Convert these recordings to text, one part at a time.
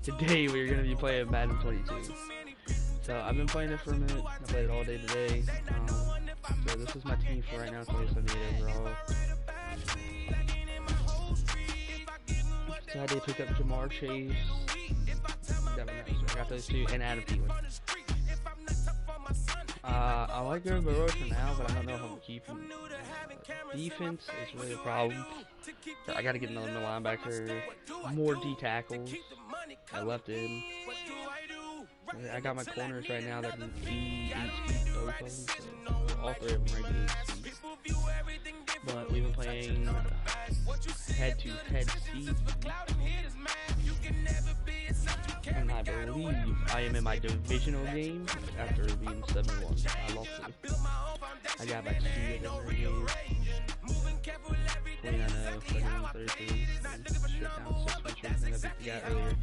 Today we're going to be playing Madden 22. So I've been playing it for a minute. I played it all day today. So this is my team for right now. 2078 overall. So I did pick up Jamar Chase. I got those two and Adam Thielen. I like Joe Burrow for now, but I don't know if I'm going to keep him. Defense is really a problem. So I got to get another middle linebacker, more D tackles. I left in. I got my corners right now that are 8 speed, both of them. So all three of them are 8 speed. But we've been playing head-to-head speed. And I believe I am in my divisional game after being 7-1. I lost it. I got back to it in the game. 29-0, 33, and shut down 6 which I beat the guy earlier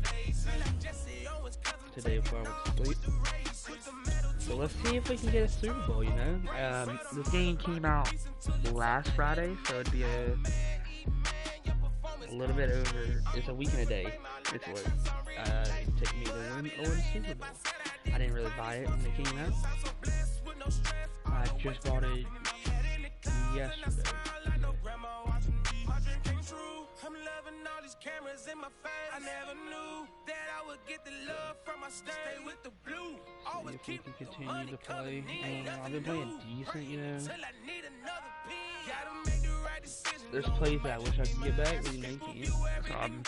today before I went to sleep. So let's see if we can get a Super Bowl, you know? This game came out last Friday, so it'd be a little bit over. It's a week and a day. It's what it took me to win Super Bowl. I didn't really buy it when it came out. I just bought it yesterday. See if we can continue to play. I've been playing decent, you know. There's plays that I wish I could get back, but you can't. So I'm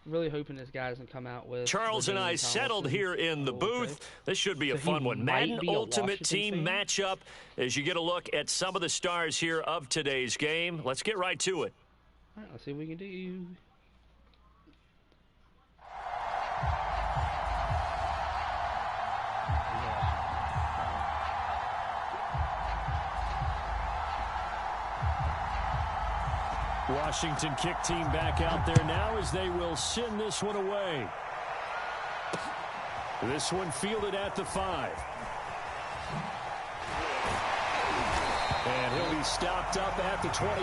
really hoping this guy doesn't come out with. Charles and I settled here in the booth. This should be a fun one. Madden Ultimate Team matchup as you get a look at some of the stars here of today's game. Let's get right to it. All right, let's see what we can do. Washington kick team back out there now as they will send this one away. This one fielded at the 5. And he'll be stopped up at the 25.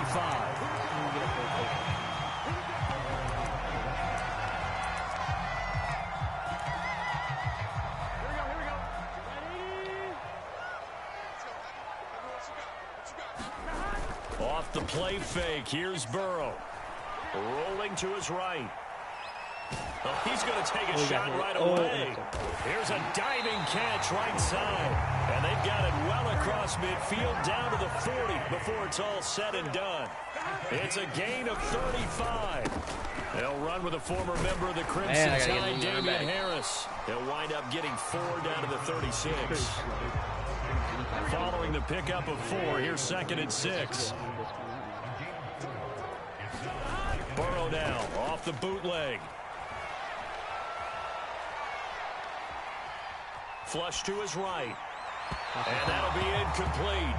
Off the play fake, here's Burrow. Rolling to his right. Oh, he's going to take a shot right away. Here's a diving catch right side. And they've got it well across midfield down to the 40 before it's all said and done. It's a gain of 35. They'll run with a former member of the Crimson Tide, Damian Harris. They'll wind up getting 4 down to the 36. Following the pickup of 4, here's 2nd and 6. Burrow now off the bootleg. Flush to his right. And that'll be incomplete.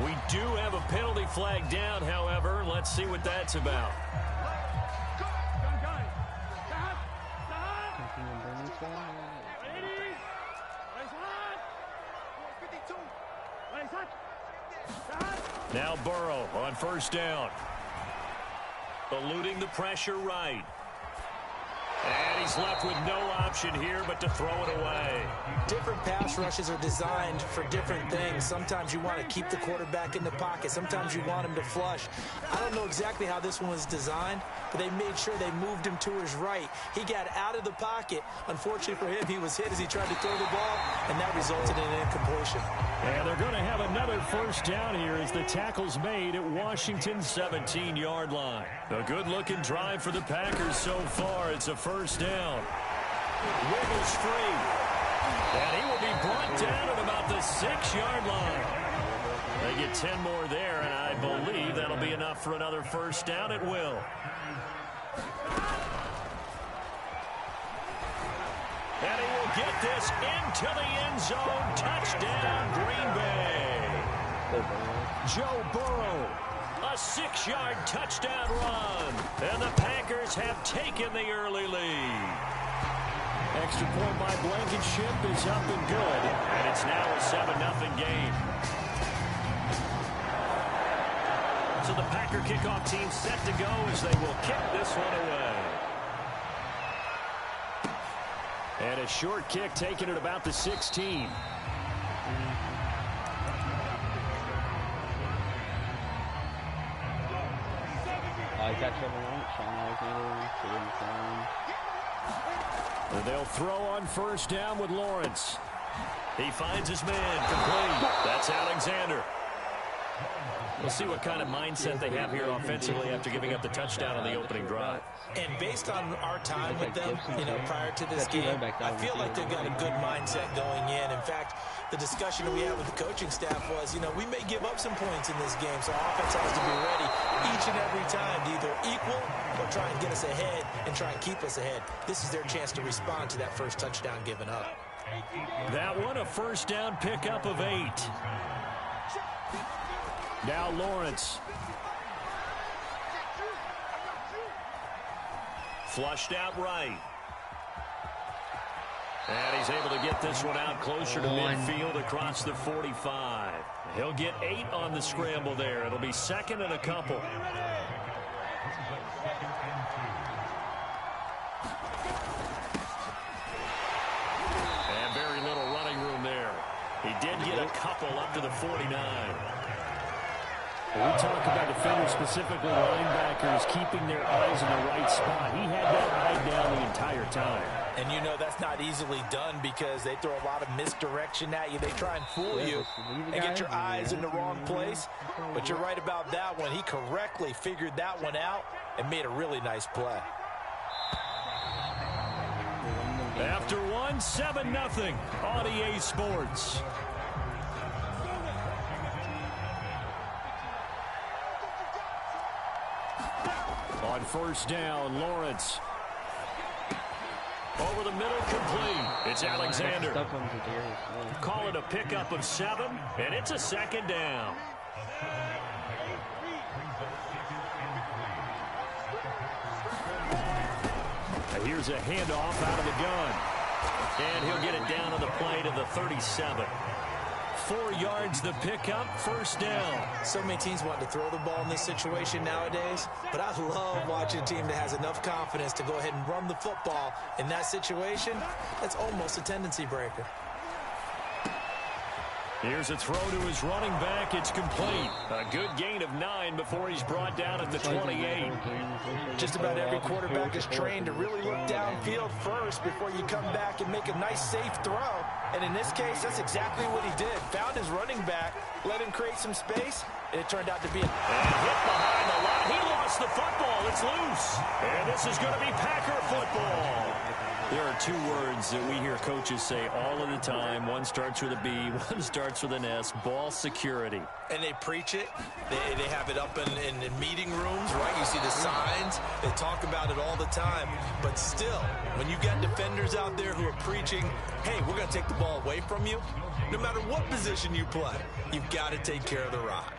We do have a penalty flag down, however. Let's see what that's about. Now Burrow on 1st down. Eluding the pressure right. And he's left with no option here but to throw it away. Different pass rushes are designed for different things. Sometimes you want to keep the quarterback in the pocket. Sometimes you want him to flush. I don't know exactly how this one was designed, but they made sure they moved him to his right. He got out of the pocket. Unfortunately for him, he was hit as he tried to throw the ball, and that resulted in an incompletion. And they're going to have another 1st down here as the tackle's made at Washington's 17-yard line. A good-looking drive for the Packers so far. It's a 1st down. Wiggles free. And he will be brought down at about the 6-yard line. They get 10 more there, and I believe that'll be enough for another 1st down. It will. And he will get this into the end zone. Touchdown, Green Bay. Joe Burrow. A 6-yard touchdown run. And the Packers have taken the early lead. Extra point by Blankenship is up and good. And it's now a 7-0 game. So the Packer kickoff team set to go as they will kick this one away. And a short kick taken at about the 16. And they'll throw on first down with Lawrence. He finds his man, complete. That's Alexander. We'll see what kind of mindset they have here offensively after giving up the touchdown on the opening drive. And based on our time with them, prior to this game, I feel like they've got a good mindset going in. In fact, the discussion that we had with the coaching staff was, we may give up some points in this game, so our offense has to be ready each and every time to either equal or try and get us ahead and try and keep us ahead. This is their chance to respond to that first touchdown given up. That one, a first down pickup of 8. Now Lawrence. Flushed out right. And he's able to get this one out closer to midfield across the 45. He'll get 8 on the scramble there. It'll be second and a couple. And very little running room there. He did get a couple up to the 49. We talk about defenders, specifically linebackers, keeping their eyes in the right spot. He had that eye down the entire time. And that's not easily done because they throw a lot of misdirection at you. They try and fool you and get your eyes in the wrong place. But you're right about that one. He correctly figured that one out and made a really nice play. After one, 7-0 on EA Sports. On first down, Lawrence. Over the middle, complete. It's Alexander. Call it a pickup of 7, and it's a second down. Here's a handoff out of the gun. And he'll get it down on the play to the 37. 4 yards the pickup, first down. So many teams want to throw the ball in this situation nowadays, but I love watching a team that has enough confidence to go ahead and run the football in that situation. That's almost a tendency breaker. Here's a throw to his running back. It's complete. A good gain of 9 before he's brought down at the 28. Just about every quarterback is trained to really look downfield first before you come back and make a nice, safe throw. And in this case, that's exactly what he did. Found his running back, let him create some space, and it turned out to be and hit behind the line. He lost the football. It's loose. And this is going to be Packer football. There are 2 words that we hear coaches say all of the time. One starts with a B, one starts with an S, ball security. And they preach it. They have it up in meeting rooms, right? You see the signs. They talk about it all the time. But still, when you got defenders out there who are preaching, hey, we're going to take the ball away from you, no matter what position you play, you've got to take care of the rock.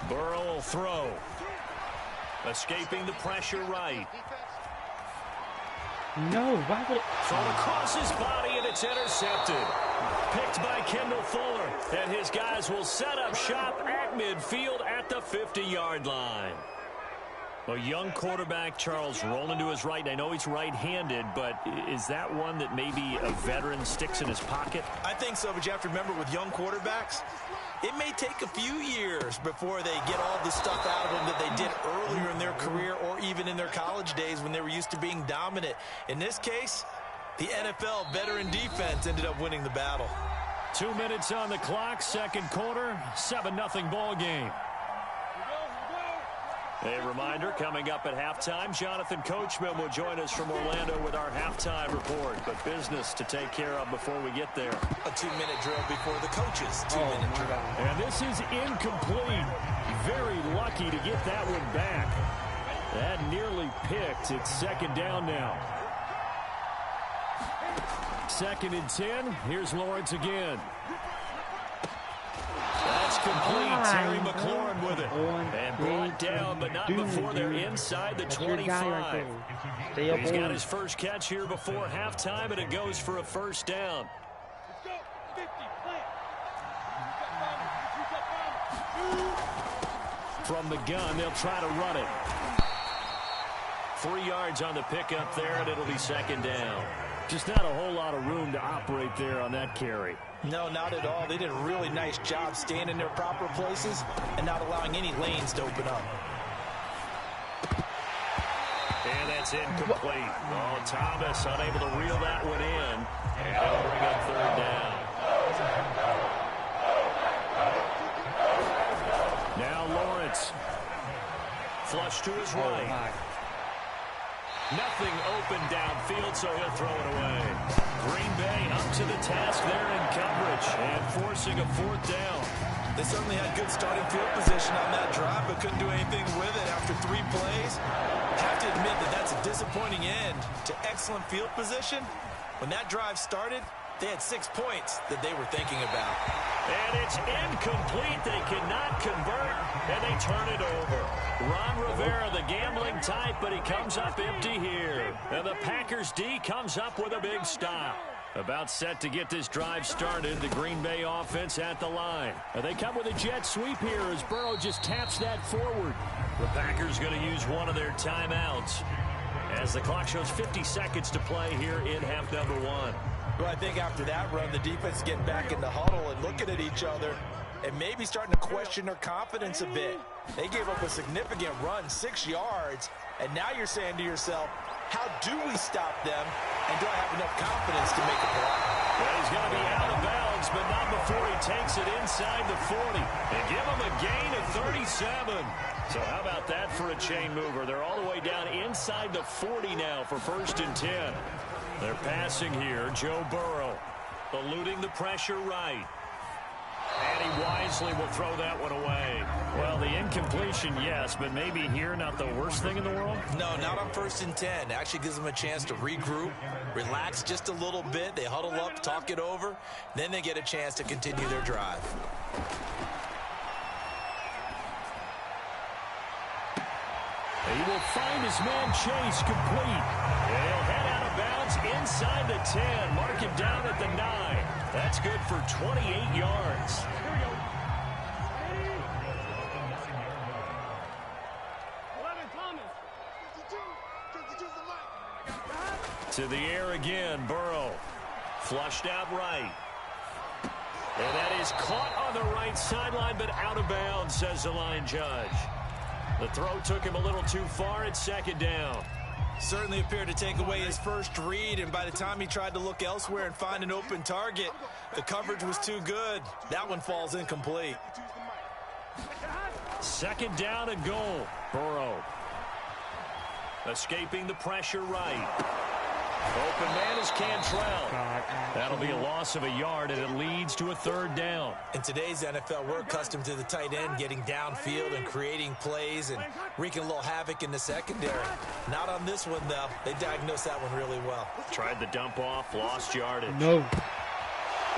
Burrow will throw. Escaping the pressure right. No, why would it? Thrown across his body, and it's intercepted. Picked by Kendall Fuller. And his guys will set up shop at midfield at the 50-yard line. A young quarterback, Charles, rolling to his right. I know he's right-handed, but is that one that maybe a veteran sticks in his pocket? I think so, but you have to remember with young quarterbacks, it may take a few years before they get all the stuff out of them that they did earlier in their career or even in their college days when they were used to being dominant. In this case, the NFL veteran defense ended up winning the battle. 2 minutes on the clock, second quarter, 7-0 ball game. A reminder, coming up at halftime, Jonathan Coachman will join us from Orlando with our halftime report. But business to take care of before we get there. A 2-minute drill before the coaches' 2-minute drill. And this is incomplete. Very lucky to get that one back. That nearly picked. It's second down now. 2nd and 10. Here's Lawrence again. That's complete. Terry McLaurin with it. And brought down, but not before they're inside the 25. He's got his first catch here before halftime, and it goes for a first down. From the gun, they'll try to run it. 3 yards on the pickup there, and it'll be second down. Just not a whole lot of room to operate there on that carry. No, not at all. They did a really nice job staying in their proper places and not allowing any lanes to open up. And that's incomplete. Oh, Thomas unable to reel that one in. And it'll bring up third down. Now Lawrence. Flush to his right. Nothing open downfield, so he'll throw it away. Green Bay up to the task there in coverage and forcing a fourth down. They certainly had good starting field position on that drive, but couldn't do anything with it after 3 plays. I have to admit that that's a disappointing end to excellent field position. When that drive started, they had 6 points that they were thinking about. And it's incomplete. They cannot convert, and they turn it over. Ron Rivera, the gambling type, but he comes up empty here. And the Packers D comes up with a big stop. About set to get this drive started, the Green Bay offense at the line. And they come with a jet sweep here as Burrow just taps that forward. The Packers going to use one of their timeouts as the clock shows 50 seconds to play here in half number 1. Well, I think after that run, the defense is getting back in the huddle and looking at each other and maybe starting to question their confidence a bit. They gave up a significant run, 6 yards, and now you're saying to yourself, how do we stop them, and do I have enough confidence to make a play? Well, he's going to be out of bounds, but not before he takes it inside the 40. And give him a gain of 37. So how about that for a chain mover? They're all the way down inside the 40 now for 1st and 10. They're passing here. Joe Burrow eluding the pressure right. And he wisely will throw that one away. Well, the incompletion, yes, but maybe here not the worst thing in the world? No, not on 1st and 10. Actually gives them a chance to regroup, relax just a little bit. They huddle up, talk it over. Then they get a chance to continue their drive. He will find his man Chase complete. And he'll head out of bounds inside the 10. Mark him down at the 9. That's good for 28 yards. To the air again, Burrow. Flushed out right. And that is caught on the right sideline, but out of bounds, says the line judge. The throw took him a little too far. It's 2nd down. Certainly appeared to take away his first read, and by the time he tried to look elsewhere and find an open target, the coverage was too good. That one falls incomplete. 2nd down and goal. Burrow escaping the pressure right. Open man is Cantrell. That'll be a loss of a yard, and it leads to a 3rd down. In today's NFL, we're accustomed to the tight end getting downfield and creating plays and wreaking a little havoc in the secondary. Not on this one, though. They diagnosed that one really well. Tried the dump off, lost yardage. No.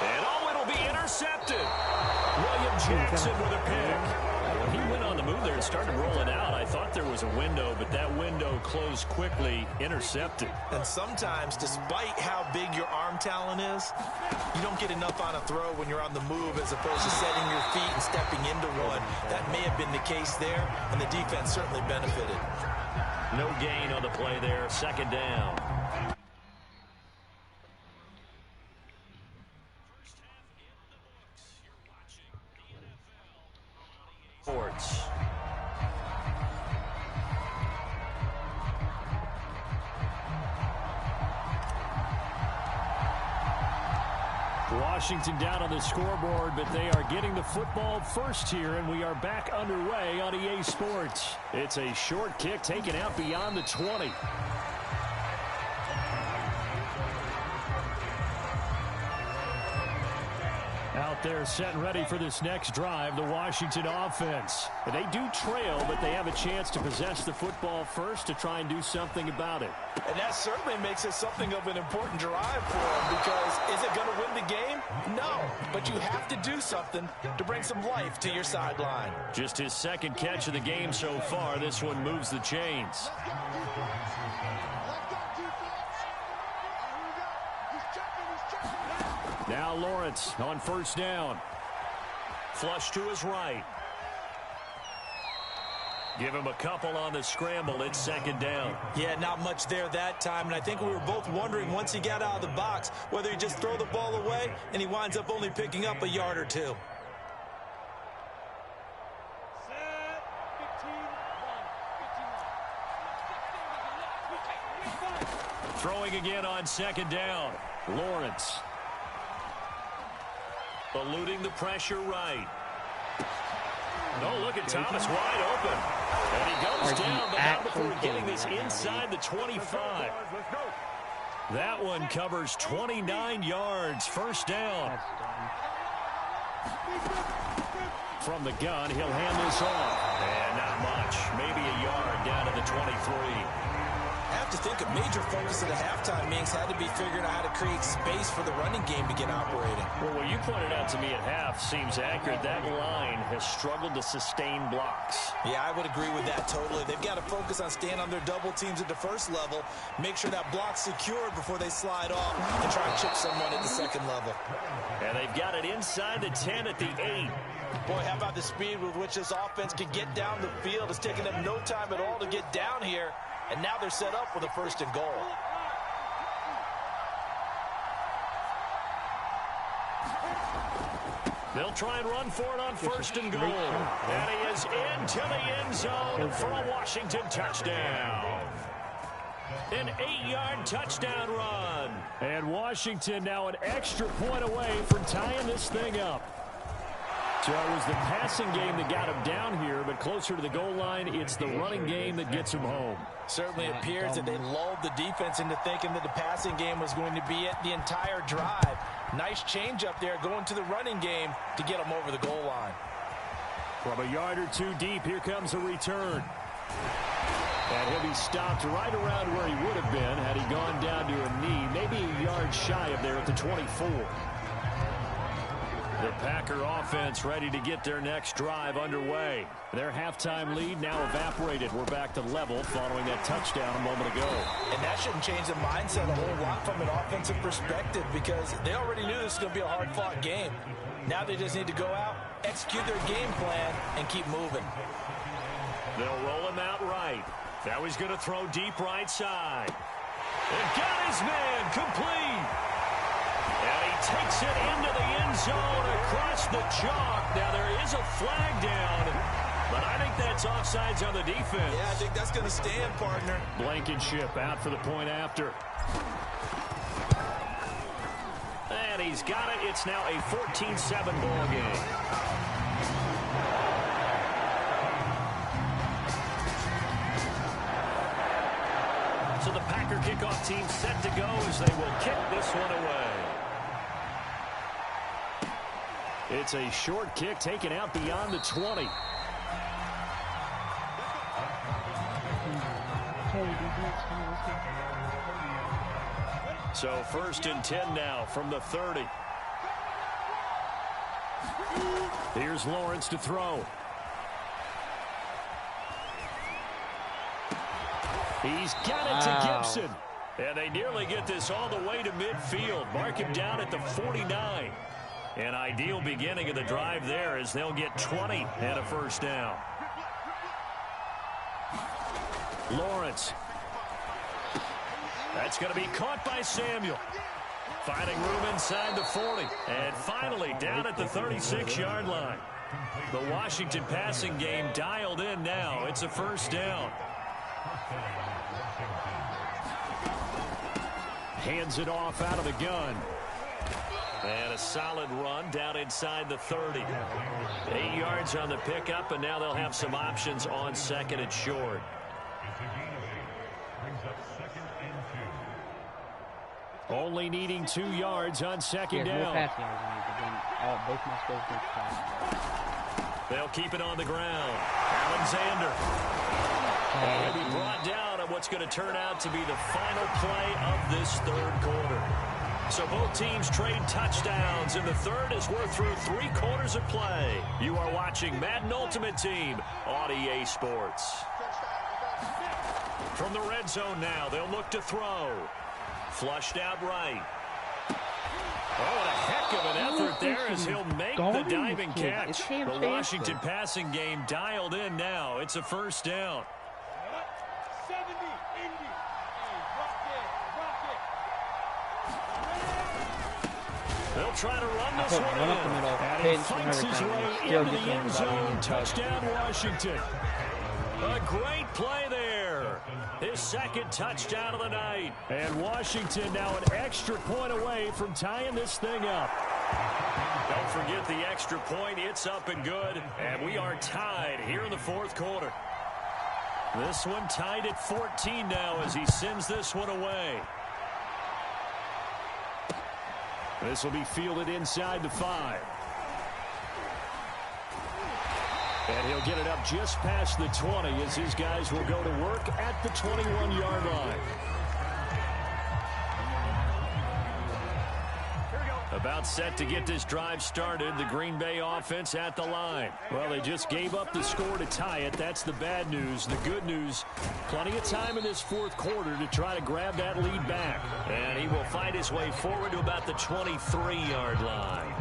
And it'll be intercepted. William Jackson with a pick. He went on the move there and started rolling out. I thought there was a window, but that window closed quickly. Intercepted. And sometimes, despite how big your arm talent is, you don't get enough on a throw when you're on the move as opposed to setting your feet and stepping into one. That may have been the case there, and the defense certainly benefited. No gain on the play there. 2nd down. Sports. Washington down on the scoreboard, but they are getting the football first here, and we are back underway on EA Sports. It's a short kick taken out beyond the 20. Out there set and ready for this next drive, the Washington offense. They do trail, but they have a chance to possess the football first to try and do something about it. And that certainly makes it something of an important drive for them, because is it going to win the game? No, but you have to do something to bring some life to your sideline. Just his 2nd catch of the game so far. This one moves the chains. Now Lawrence on 1st down. Flush to his right. Give him a couple on the scramble. It's second down. Yeah, not much there that time, and I think we were both wondering once he got out of the box whether he just throw the ball away and he winds up only picking up a yard or two. Throwing again on second down. Lawrence. Eluding the pressure right. No, look at Thomas wide open. And he goes down, but not before getting this inside the 25. That one covers 29 yards. First down. From the gun, he'll hand this off. And not much. Maybe a yard down to the 23. I have to think a major focus of the halftime meetings had to be figuring out how to create space for the running game to get operating. Well, what you pointed out to me at half seems accurate. That line has struggled to sustain blocks. Yeah, I would agree with that totally. They've got to focus on staying on their double teams at the first level, make sure that block's secured before they slide off and try and chip someone at the second level. And they've got it inside the 10 at the 8. Boy, how about the speed with which this offense can get down the field? It's taken them no time at all to get down here. And now they're set up with a first and goal. They'll try and run for it on first and goal. And he is into the end zone for a Washington touchdown. An 8-yard touchdown run. And Washington now an extra point away from tying this thing up. So it was the passing game that got him down here, but closer to the goal line, it's the running game that gets him home. Certainly appears that they lulled the defense into thinking that the passing game was going to be it the entire drive. Nice change up there going to the running game to get them over the goal line. From a yard or two deep, here comes a return. And he'll be stopped right around where he would have been had he gone down to a knee, maybe a yard shy of there at the 24. The Packer offense ready to get their next drive underway. Their halftime lead now evaporated. We're back to level following that touchdown a moment ago. And that shouldn't change the mindset a whole lot from an offensive perspective because they already knew this was going to be a hard-fought game. Now they just need to go out, execute their game plan, and keep moving. They'll roll him out right. Now he's going to throw deep right side. And got his man complete. And he takes it into the end zone across the chalk. Now there is a flag down, but I think that's offsides on the defense. Yeah, I think that's going to stand, partner. Blankenship out for the point after. And he's got it. It's now a 14-7 ball game. So the Packer kickoff team set to go as they will kick this one away. It's a short kick taken out beyond the 20. So first and 10 now from the 30. Here's Lawrence to throw. He's got it to Gibson. And they nearly get this all the way to midfield. Mark him down at the 49. An ideal beginning of the drive there as they'll get 20 and a first down. Lawrence. That's going to be caught by Samuel. Finding room inside the 40. And finally down at the 36-yard line. The Washington passing game dialed in now. It's a first down. Hands it off out of the gun. And a solid run down inside the 30. 8 yards on the pickup, and now they'll have some options on second and short. Only needing 2 yards on second down. They'll keep it on the ground. Alexander. And he'll be brought down on what's going to turn out to be the final play of this third quarter. So both teams trade touchdowns in the third as we're through 3 quarters of play. You are watching Madden Ultimate Team on EA Sports. From the red zone now, they'll look to throw. Flushed out right. Oh, and a heck of an effort there as he'll make the diving catch. The Washington passing game dialed in now. It's a first down. They'll try to run this one in. And he fights his way into the end zone. Touchdown, Washington. A great play there. His second touchdown of the night. And Washington now an extra point away from tying this thing up. Don't forget the extra point. It's up and good. And we are tied here in the fourth quarter. This one tied at 14 now as he sends this one away. This will be fielded inside the 5. And he'll get it up just past the 20 as his guys will go to work at the 21-yard line. About set to get this drive started. The Green Bay offense at the line. Well, they just gave up the score to tie it. That's the bad news. The good news, plenty of time in this fourth quarter to try to grab that lead back. And he will fight his way forward to about the 23-yard line.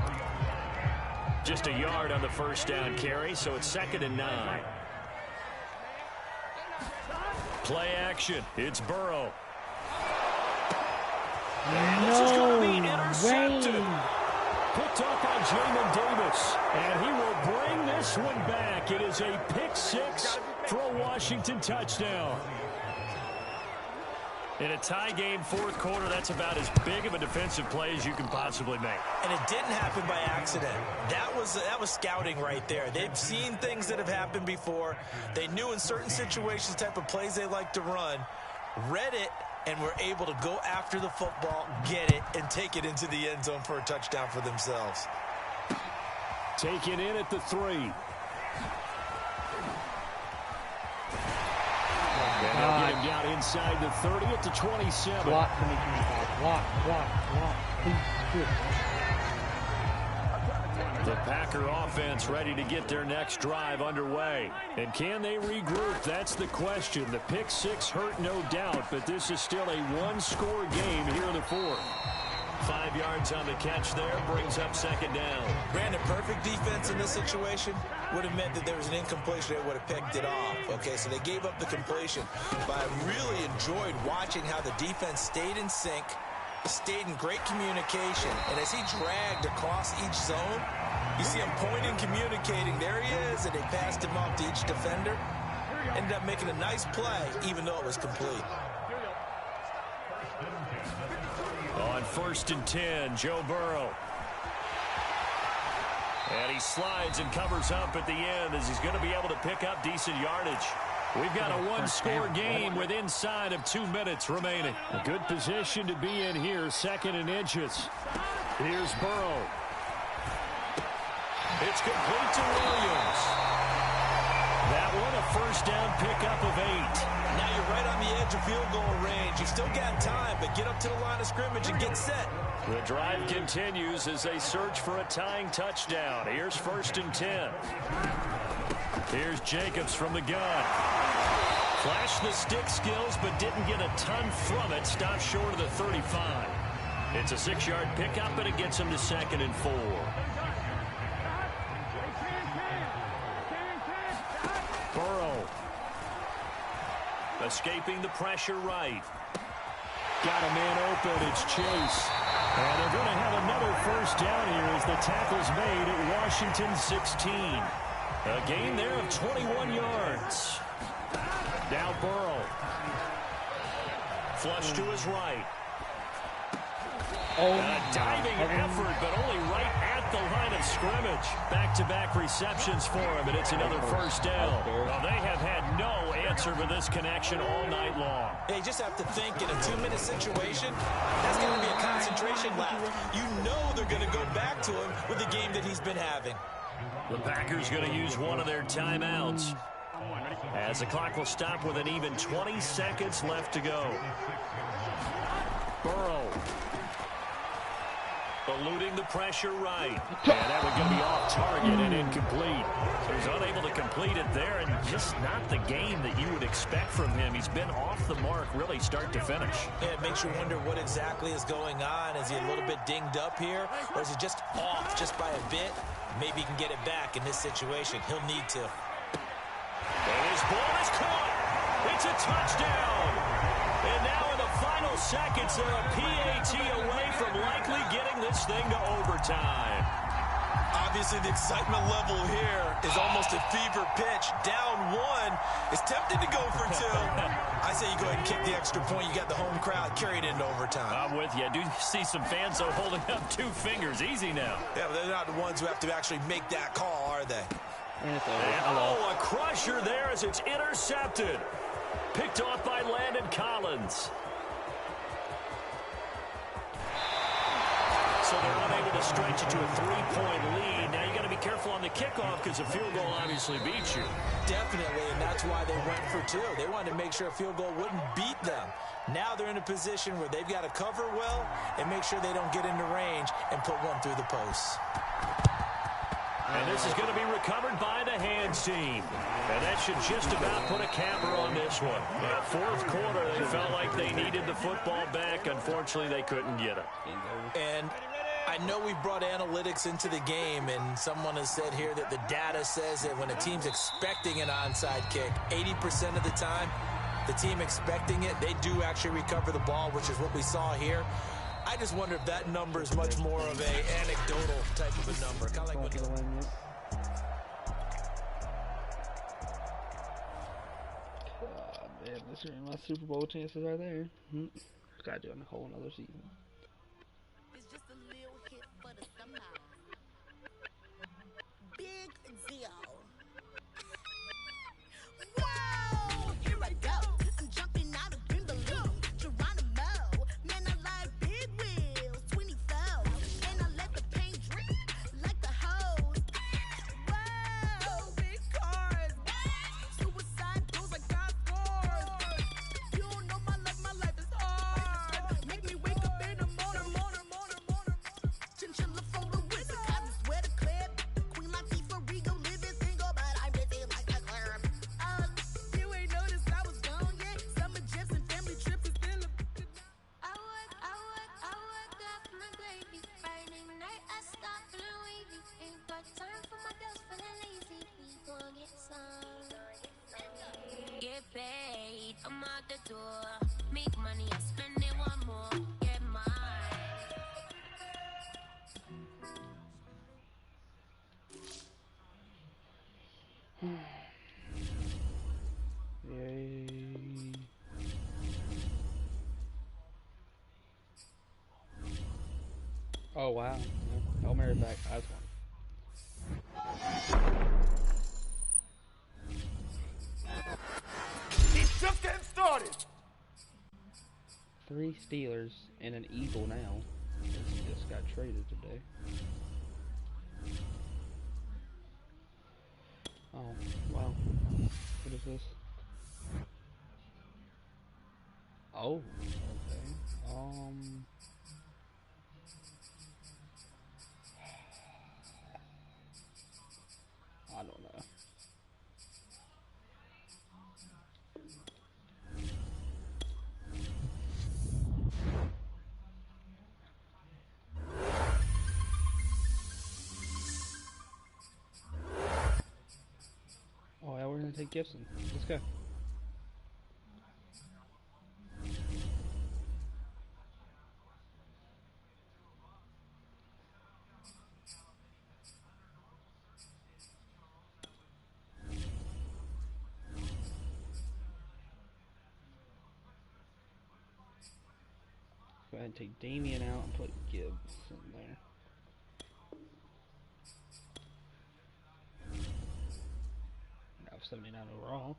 Just a yard on the first down carry, so it's 2nd and 9. Play action. It's Burrow. And this is going to be intercepted. Picked up by Jamin Davis. And he will bring this one back. It is a pick 6 for a Washington touchdown. In a tie game fourth quarter, that's about as big of a defensive play as you can possibly make. And it didn't happen by accident. That was scouting right there. They've seen things that have happened before. They knew in certain situations type of plays they like to run, read it, and were able to go after the football, get it, and take it into the end zone for a touchdown for themselves. Taken in at the 3. And they'll get him down inside the 30 at the 27. Block for me, block. Please, good. The Packer offense ready to get their next drive underway. And can they regroup? That's the question. The pick 6 hurt, no doubt, but this is still a one-score game here in the fourth. 5 yards on the catch there, brings up 2nd down. Brandon, perfect defense in this situation would have meant that there was an incompletion that would have picked it off. Okay, so they gave up the completion. But I really enjoyed watching how the defense stayed in sync, stayed in great communication. And as he dragged across each zone, you see him pointing, communicating. There he is, and they passed him off to each defender. Ended up making a nice play, even though it was complete. On 1st and 10, Joe Burrow. And he slides and covers up at the end as he's going to be able to pick up decent yardage. We've got a one-score game with inside of 2 minutes remaining. A good position to be in here, 2nd and inches. Here's Burrow. It's complete to Williams. That one a first down pickup of 8. Now you're right on the edge of field goal range. You've still got time, but get up to the line of scrimmage and get set. The drive continues as they search for a tying touchdown. Here's 1st and 10. Here's Jacobs from the gun. Flashed the stick skills, but didn't get a ton from it. Stopped short of the 35. It's a 6-yard pickup, and it gets him to 2nd and 4. Burrow. Escaping the pressure right. Got a man open. It's Chase. And they're going to have another first down here as the tackle's made at Washington 16. A gain there of 21 yards. Now Burrow. Flush to his right. A diving effort, but only right at the line of scrimmage. Back-to-back receptions for him, and it's another first down. Well, they have had no answer for this connection all night long. Yeah, you just have to think in a 2-minute situation, that's going to be a concentration left. You know they're going to go back to him with the game that he's been having. The Packers going to use one of their timeouts as the clock will stop with an even 20 seconds left to go. Burrow. Eluding the pressure right. And that was going to be off target and incomplete. So he's unable to complete it there, and just not the game that you would expect from him. He's been off the mark really start to finish. Yeah, it makes you wonder what exactly is going on. Is he a little bit dinged up here, or is he just off just by a bit? Maybe he can get it back in this situation. He'll need to. And his ball is caught. It's a touchdown. And now in the final seconds, they're a PAT away from likely getting this thing to overtime. Obviously, the excitement level here is almost a fever pitch. Down one, is tempted to go for two. I say you go ahead and kick the extra point. You got the home crowd carried into overtime. I'm with you. I do see some fans, though, holding up 2 fingers. Easy now. Yeah, but they're not the ones who have to actually make that call, are they? And it's over. And, a crusher there as it's intercepted. Picked off by Landon Collins. So they're unable to stretch it to a 3-point lead. Now you got to be careful on the kickoff because a field goal obviously beats you. Definitely, and that's why they went for 2. They wanted to make sure a field goal wouldn't beat them. Now they're in a position where they've got to cover well and make sure they don't get into range and put one through the posts. And this is going to be recovered by the hands team. And that should just about put a capper on this one. Fourth quarter, they felt like they needed the football back. Unfortunately, they couldn't get it. And I know we brought analytics into the game, and someone has said here that the data says that when a team's expecting an onside kick, 80% of the time, the team expecting it, they do actually recover the ball, which is what we saw here. I just wonder if that number is much more of a anecdotal type of a number. Kind of like what damn, this is my Super Bowl chances right there. Gotta do a whole another season. It's just a little hit for the summer. Big deal. Whoa! Here I go. I'm jumping out of green balloon. Geronimo. Man, I like big wheels. 24. And I let the paint drip like the hose. Whoa! Big cars. Suicide goes like God scores. You don't know my life is hard. Make me wake up in the morning. Chinchilla for the wizard. I just swear to clip. Queen Latifah Rigo living single, but I'm busy like a clerk. You ain't noticed I was gone yet. Summer jets and family trips is still a I woke up my baby. Friday night I stopped feeling wavy. Ain't got time for my girls feeling lazy. We gon' get some. Get paid, I'm out the door. Make money, I spend it one more. Get mine. Yay. Oh wow. Hail Mary back. That's one. He's just getting started. 3 Steelers and an Eagle now. Just got traded today. Oh, wow. What is this? Oh, okay. I don't know. Oh yeah, we're gonna take Gibson. Let's go. Go ahead and take Damien out and put Gibbs in there. Now 79 overall.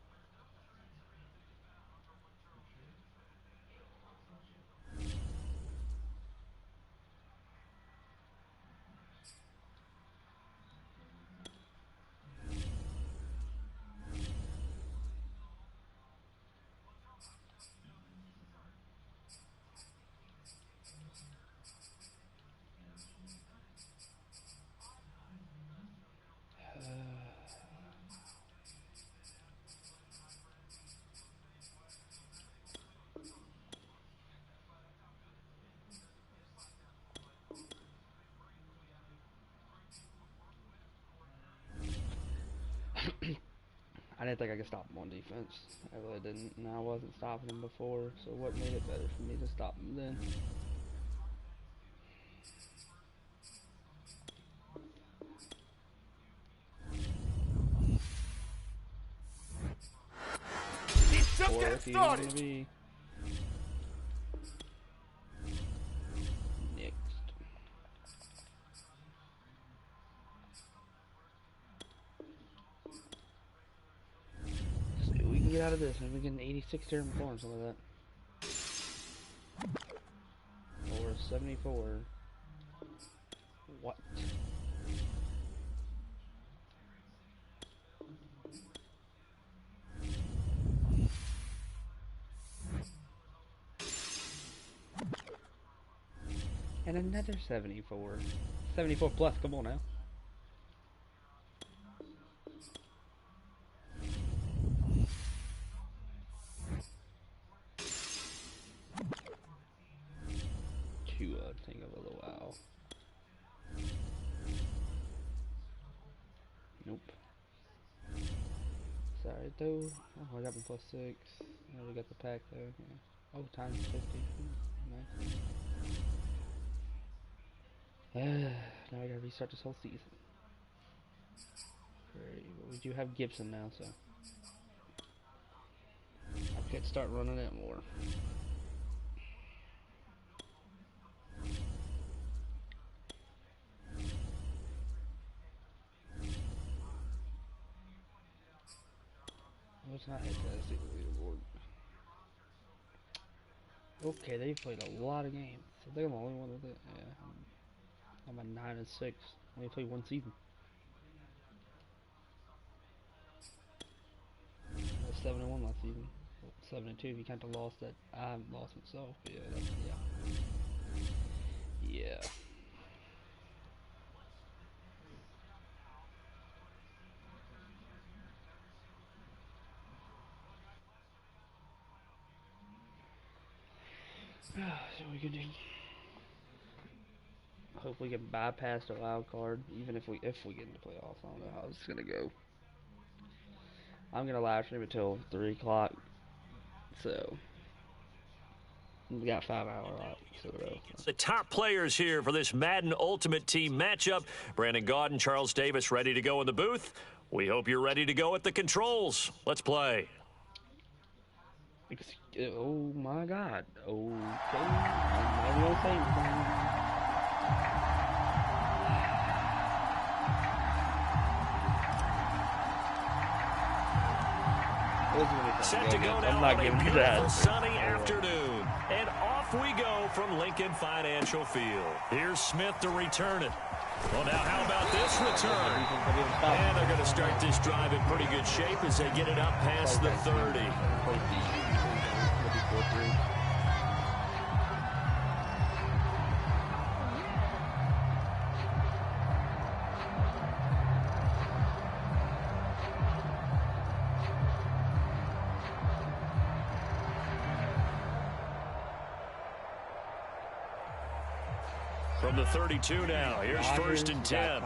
I didn't think I could stop him on defense. I really didn't, and I wasn't stopping him before, so what made it better for me to stop him then? Just Or getting if he's started. gonna be next. See what we can get out of this. Maybe we get an 86 Terran McLaurin, something like that. Or a 74. What? And another 74. 74 plus, come on now. To think of a little while. Nope. Sorry though. Oh, I got my plus 6. I already got the pack though. Yeah. Oh, times 50. Nice. Now I gotta restart this whole season. Great. But we do have Gibson now, so I could start running it more. Let's not hit that. See the leaderboard. Okay, they've played a lot of games. So they're the only one with it. Yeah. I'm at 9-6. Only played one season. 7-1 last season. 7-2 if you count the loss that I haven't lost myself. But yeah, yeah. So we can do. Hopefully, we can bypass the wild card, even if we get into playoffs. I don't know how it's gonna go. I'm gonna live stream until 3 o'clock, so we got 5 hours out. So it's the top players here for this Madden Ultimate Team matchup. Brandon Gaudin, Charles Davis, ready to go in the booth. We hope you're ready to go at the controls. Let's play. Oh my God. Okay. I'm never gonna say anything. Set to go now on a beautiful sunny afternoon. And off we go from Lincoln Financial Field. Here's Smith to return it. Well, now how about this return? And they're going to start this drive in pretty good shape as they get it up past the 30. From the 32 now, here's first and 10.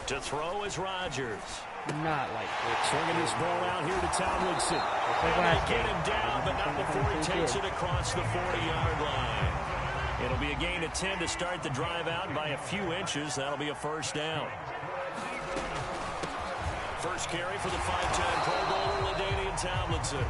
To throw is Rodgers. Not like this. Swinging this ball out here to Tomlinson. And they get him down, but not before he takes it across the 40-yard line. It'll be a gain of 10 to start the drive out by a few inches. That'll be a first down. First carry for the 5-time Pro Bowler, LaDainian Tomlinson.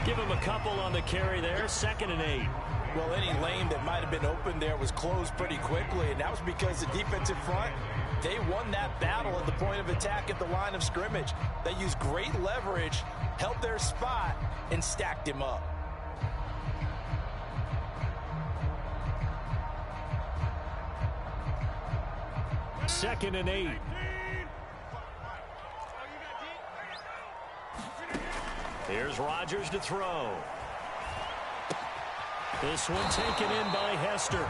Give him a couple on the carry there, 2nd and 8. Well, any lane that might have been open there was closed pretty quickly, and that was because the defensive front, they won that battle at the point of attack at the line of scrimmage. They used great leverage, held their spot, and stacked him up. Second and 8. Here's Rodgers to throw. This one taken in by Hester.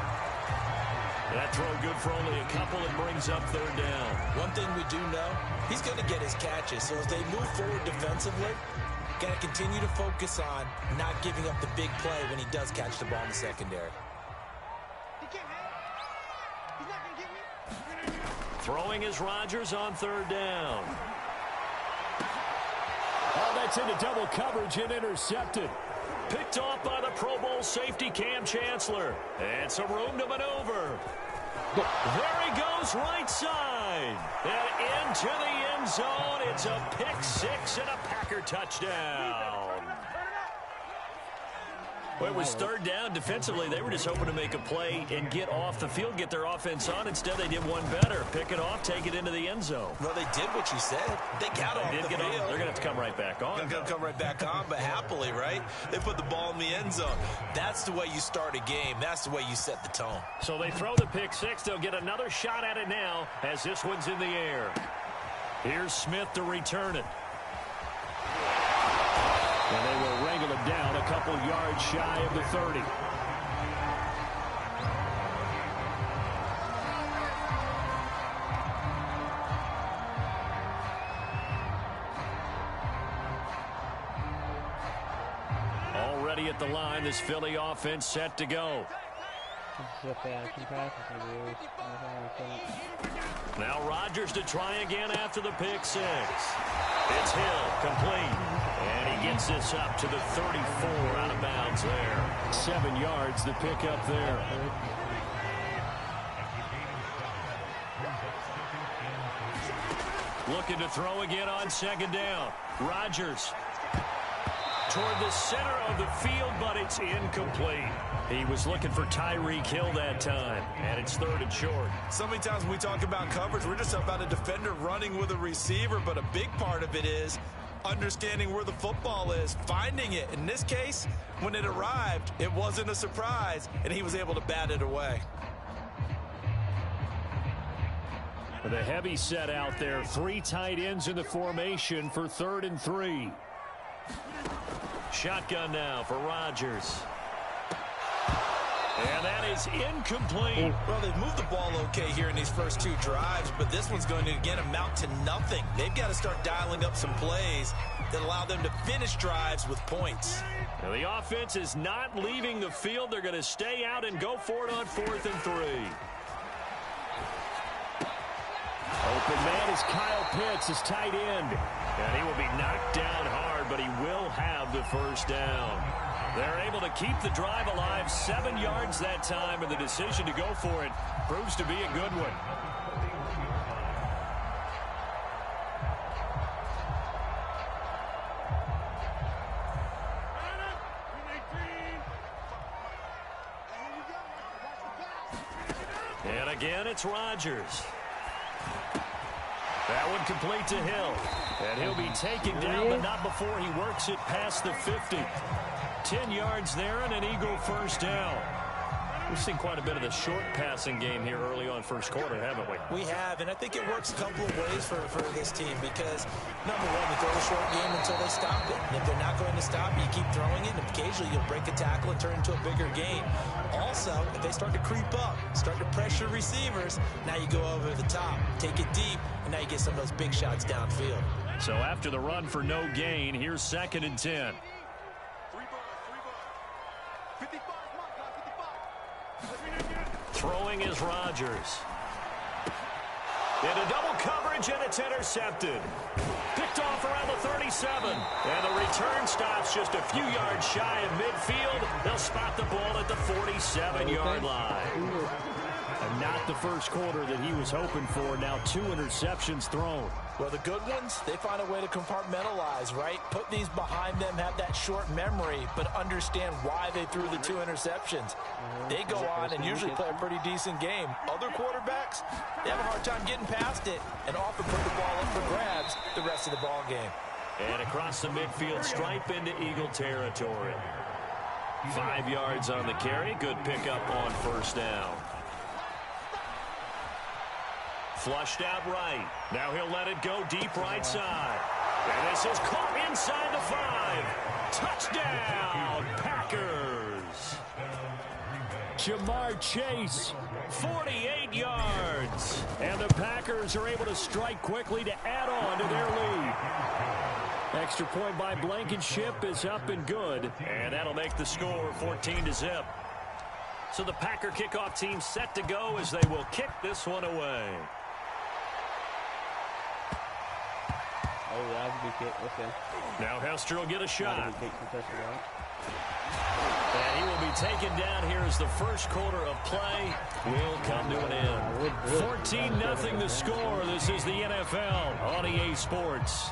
That throw good for only a couple and brings up 3rd down. One thing we do know, he's going to get his catches. So as they move forward defensively, got to continue to focus on not giving up the big play when he does catch the ball in the secondary. Throwing is Rodgers on 3rd down. Oh, that's into double coverage and intercepted. Picked off by the Pro Bowl safety Cam Chancellor. And some room to maneuver. There he goes, right side. And into the end zone. It's a pick 6 and a Packer touchdown. Well, it was 3rd down. Defensively, they were just hoping to make a play and get off the field, get their offense on. Instead, they did one better. Pick it off, take it into the end zone. Well, they did what you said. They got off the field. They're going to have to come right back on. They're going to come right back on, but happily, right? They put the ball in the end zone. That's the way you start a game. That's the way you set the tone. So they throw the pick 6. They'll get another shot at it now as this one's in the air. Here's Smith to return it. And they will wrangle it down a couple yards shy of the 30. Already at the line, this Philly offense set to go. Now Rodgers to try again after the pick 6. It's Hill, complete. And he gets this up to the 34, out of bounds there. 7 yards, the pick up there. Looking to throw again on 2nd down. Rodgers toward the center of the field, but it's incomplete. He was looking for Tyreek Hill that time, and it's 3rd and short. So many times when we talk about coverage, we're just about a defender running with a receiver, but a big part of it is understanding where the football is, finding it. In this case, when it arrived, it wasn't a surprise, and he was able to bat it away. With a heavy set out there, 3 tight ends in the formation for 3rd and 3. Shotgun now for Rodgers. And that is incomplete. Well, they've moved the ball okay here in these first 2 drives, but this one's going to, again, amount to nothing. They've got to start dialing up some plays that allow them to finish drives with points. Now, the offense is not leaving the field. They're going to stay out and go for it on 4th and 3. Open man is Kyle Pitts, his tight end. And he will be knocked down hard, but he will have the 1st down. They're able to keep the drive alive, 7 yards that time, and the decision to go for it proves to be a good one. And again, it's Rodgers. That one complete to Hill. And he'll be taken down, but not before he works it past the 50. 10 yards there and an Eagle 1st down. We've seen quite a bit of the short passing game here early on 1st quarter, haven't we? We have, and I think it works a couple of ways for this team because, number one, you throw the short game until they stop it. And if they're not going to stop, you keep throwing it, and occasionally you'll break a tackle and turn into a bigger gain. Also, if they start to creep up, start to pressure receivers, now you go over the top, take it deep, and now you get some of those big shots downfield. So after the run for no gain, here's 2nd and 10. Throwing is Rodgers. Into double coverage, and it's intercepted. Picked off around the 37. And the return stops just a few yards shy of midfield. They'll spot the ball at the 47-yard line. And not the 1st quarter that he was hoping for. Now 2 interceptions thrown. Well, the good ones, they find a way to compartmentalize, right? Put these behind them, have that short memory, but understand why they threw the 2 interceptions. They go on and usually play a pretty decent game. Other quarterbacks, they have a hard time getting past it and often put the ball up for grabs the rest of the ball game. And across the midfield stripe into Eagle territory. 5 yards on the carry. Good pickup on 1st down. Flushed out right. Now he'll let it go deep right side. And this is caught inside the 5. Touchdown, Packers. Jamar Chase. 48 yards. And the Packers are able to strike quickly to add on to their lead. Extra point by Blankenship is up and good. And that'll make the score 14-0. So the Packer kickoff team set to go as they will kick this one away. Oh, that was a good kick. Let's go. Now Hester will get a shot. That was a good kick from Hester, right? And he will be taken down here as the first quarter of play will come to an end. 14-0 the score. This is the NFL on EA Sports.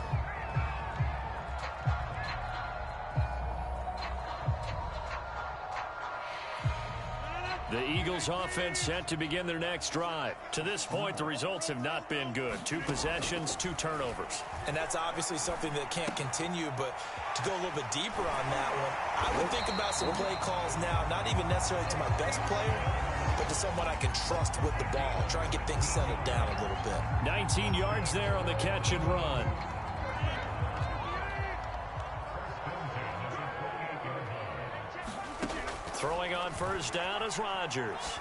The Eagles offense set to begin their next drive. To this point, the results have not been good. 2 possessions, 2 turnovers. And that's obviously something that can't continue, but to go a little bit deeper on that one, I would think about some play calls now, not even necessarily to my best player, but to someone I can trust with the ball. Try and get things settled down a little bit. 19 yards there on the catch and run. Throwing on first down is Rodgers.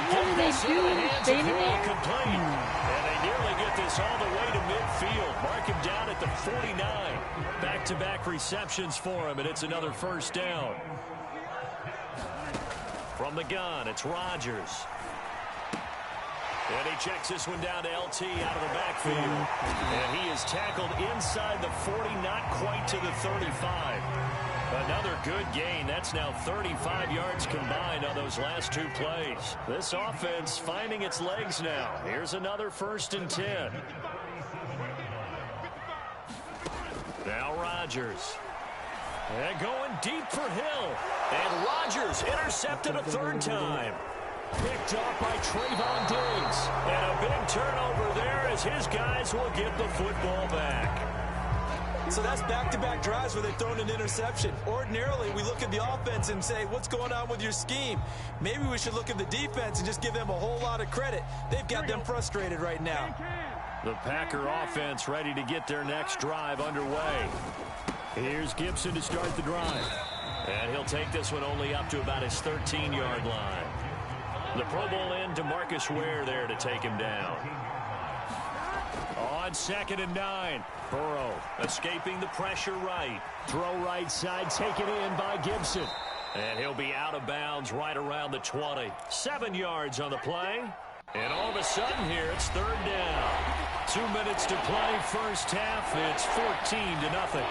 What do they do? Stay there? Complete. And they nearly get this all the way to midfield. Mark him down at the 49. Back-to-back receptions for him, and it's another first down. From the gun, it's Rodgers. And he checks this one down to LT out of the backfield. And he is tackled inside the 40, not quite to the 35. Another good gain. That's now 35 yards combined on those last 2 plays. This offense finding its legs now. Here's another 1st and 10. Now Rodgers. And going deep for Hill. And Rodgers intercepted a 3rd time. Picked off by Trayvon Diggs. And a big turnover there as his guys will get the football back. So that's back-to-back drives where they've thrown an interception. Ordinarily, we look at the offense and say, what's going on with your scheme? Maybe we should look at the defense and just give them a whole lot of credit. They've got them frustrated right now. The Packer offense ready to get their next drive underway. Here's Gibson to start the drive. And he'll take this one only up to about his 13-yard line. The Pro Bowl end to Marcus Ware there to take him down. On 2nd and 9. Burrow escaping the pressure right. Throw right side taken in by Gibson. And he'll be out of bounds right around the 20. 7 yards on the play. And all of a sudden here, it's 3rd down. 2 minutes to play, first half. It's 14-0.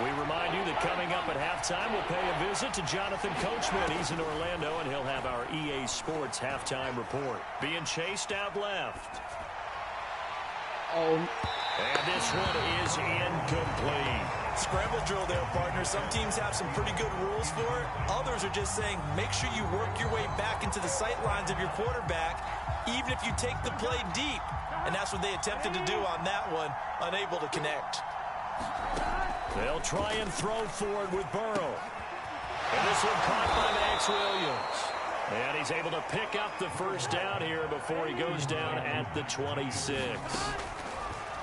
We remind you that coming up at halftime, we'll pay a visit to Jonathan Coachman. He's in Orlando, and he'll have our EA Sports halftime report. Being chased out left. Oh. And this one is incomplete. Scramble drill there, partner. Some teams have some pretty good rules for it. Others are just saying, make sure you work your way back into the sight lines of your quarterback, even if you take the play deep. And that's what they attempted to do on that one, unable to connect. They'll try and throw forward with Burrow. And this one caught by Max Williams. And he's able to pick up the first down here before he goes down at the 26.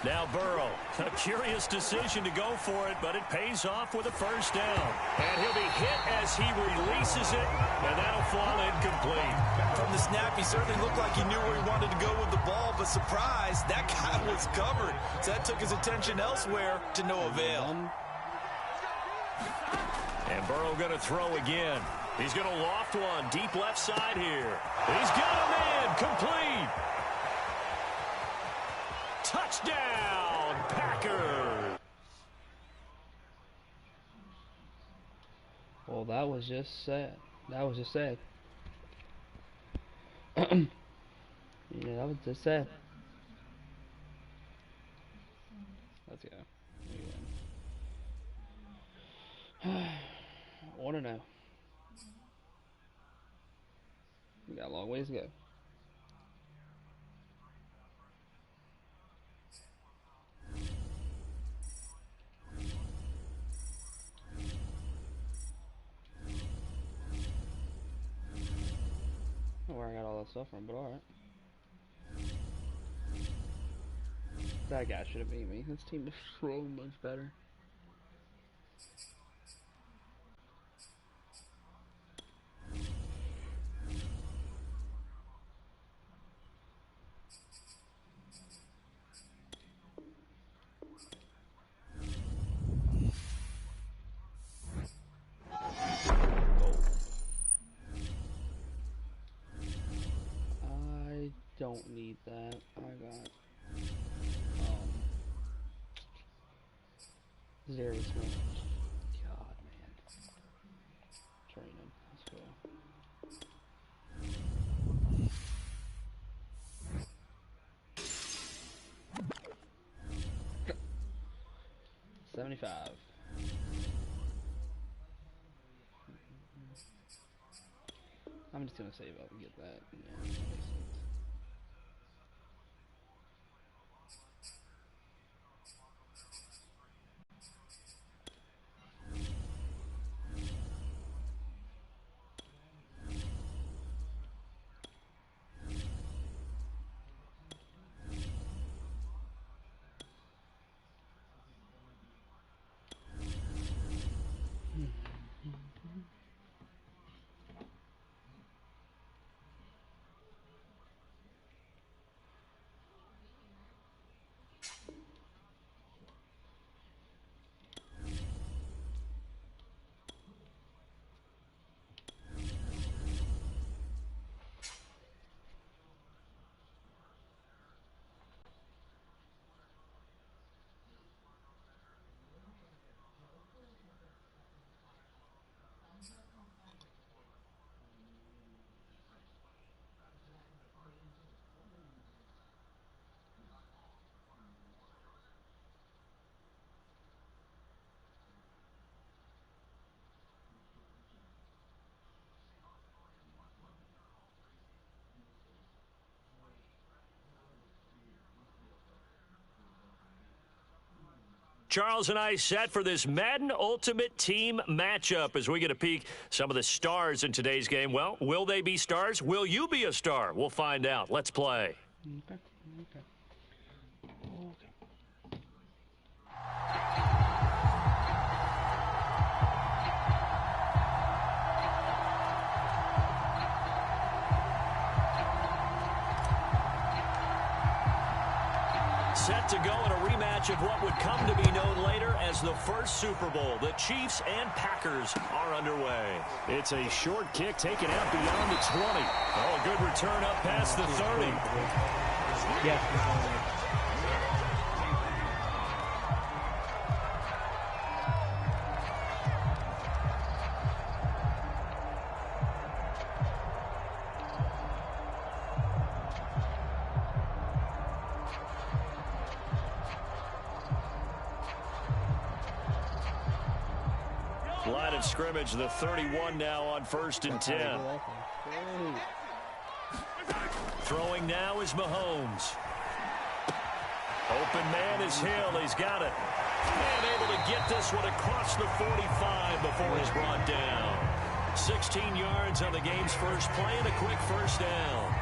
Now Burrow, a curious decision to go for it, but it pays off with a first down. And he'll be hit as he releases it, and that'll fall incomplete. From the snap, he certainly looked like he knew where he wanted to go with the ball, but surprise, that guy was covered. So that took his attention elsewhere to no avail. And Burrow going to throw again. He's going to loft one deep left side here. He's got him in, complete. Touchdown, Packers. Well, that was just sad. That was just sad. Yeah, that was just sad. Let's go. I want to know. We got a long ways to go. I don't know where I got all that stuff from, but alright. That guy should have beat me. This team is so much better. don't need that. I got Zero Smith. God, man. Train him. Let's go. 75. I'm just gonna save up and get that. Yeah, that makes sense. Charles and I set for this Madden Ultimate Team matchup as we get a peek some of the stars in today's game. Well, will they be stars? Will you be a star? We'll find out. Let's play. Okay. Set to go in a rematch of what would come to be known later as the first Super Bowl. The Chiefs and Packers are underway. It's a short kick taken out beyond the 20. Oh, good return up past the 30. Yeah. Line of scrimmage, the 31 now on 1st and 10. Throwing now is Mahomes. Open man is Hill. He's got it. And able to get this one across the 45 before he's brought down. 16 yards on the game's first play and a quick first down.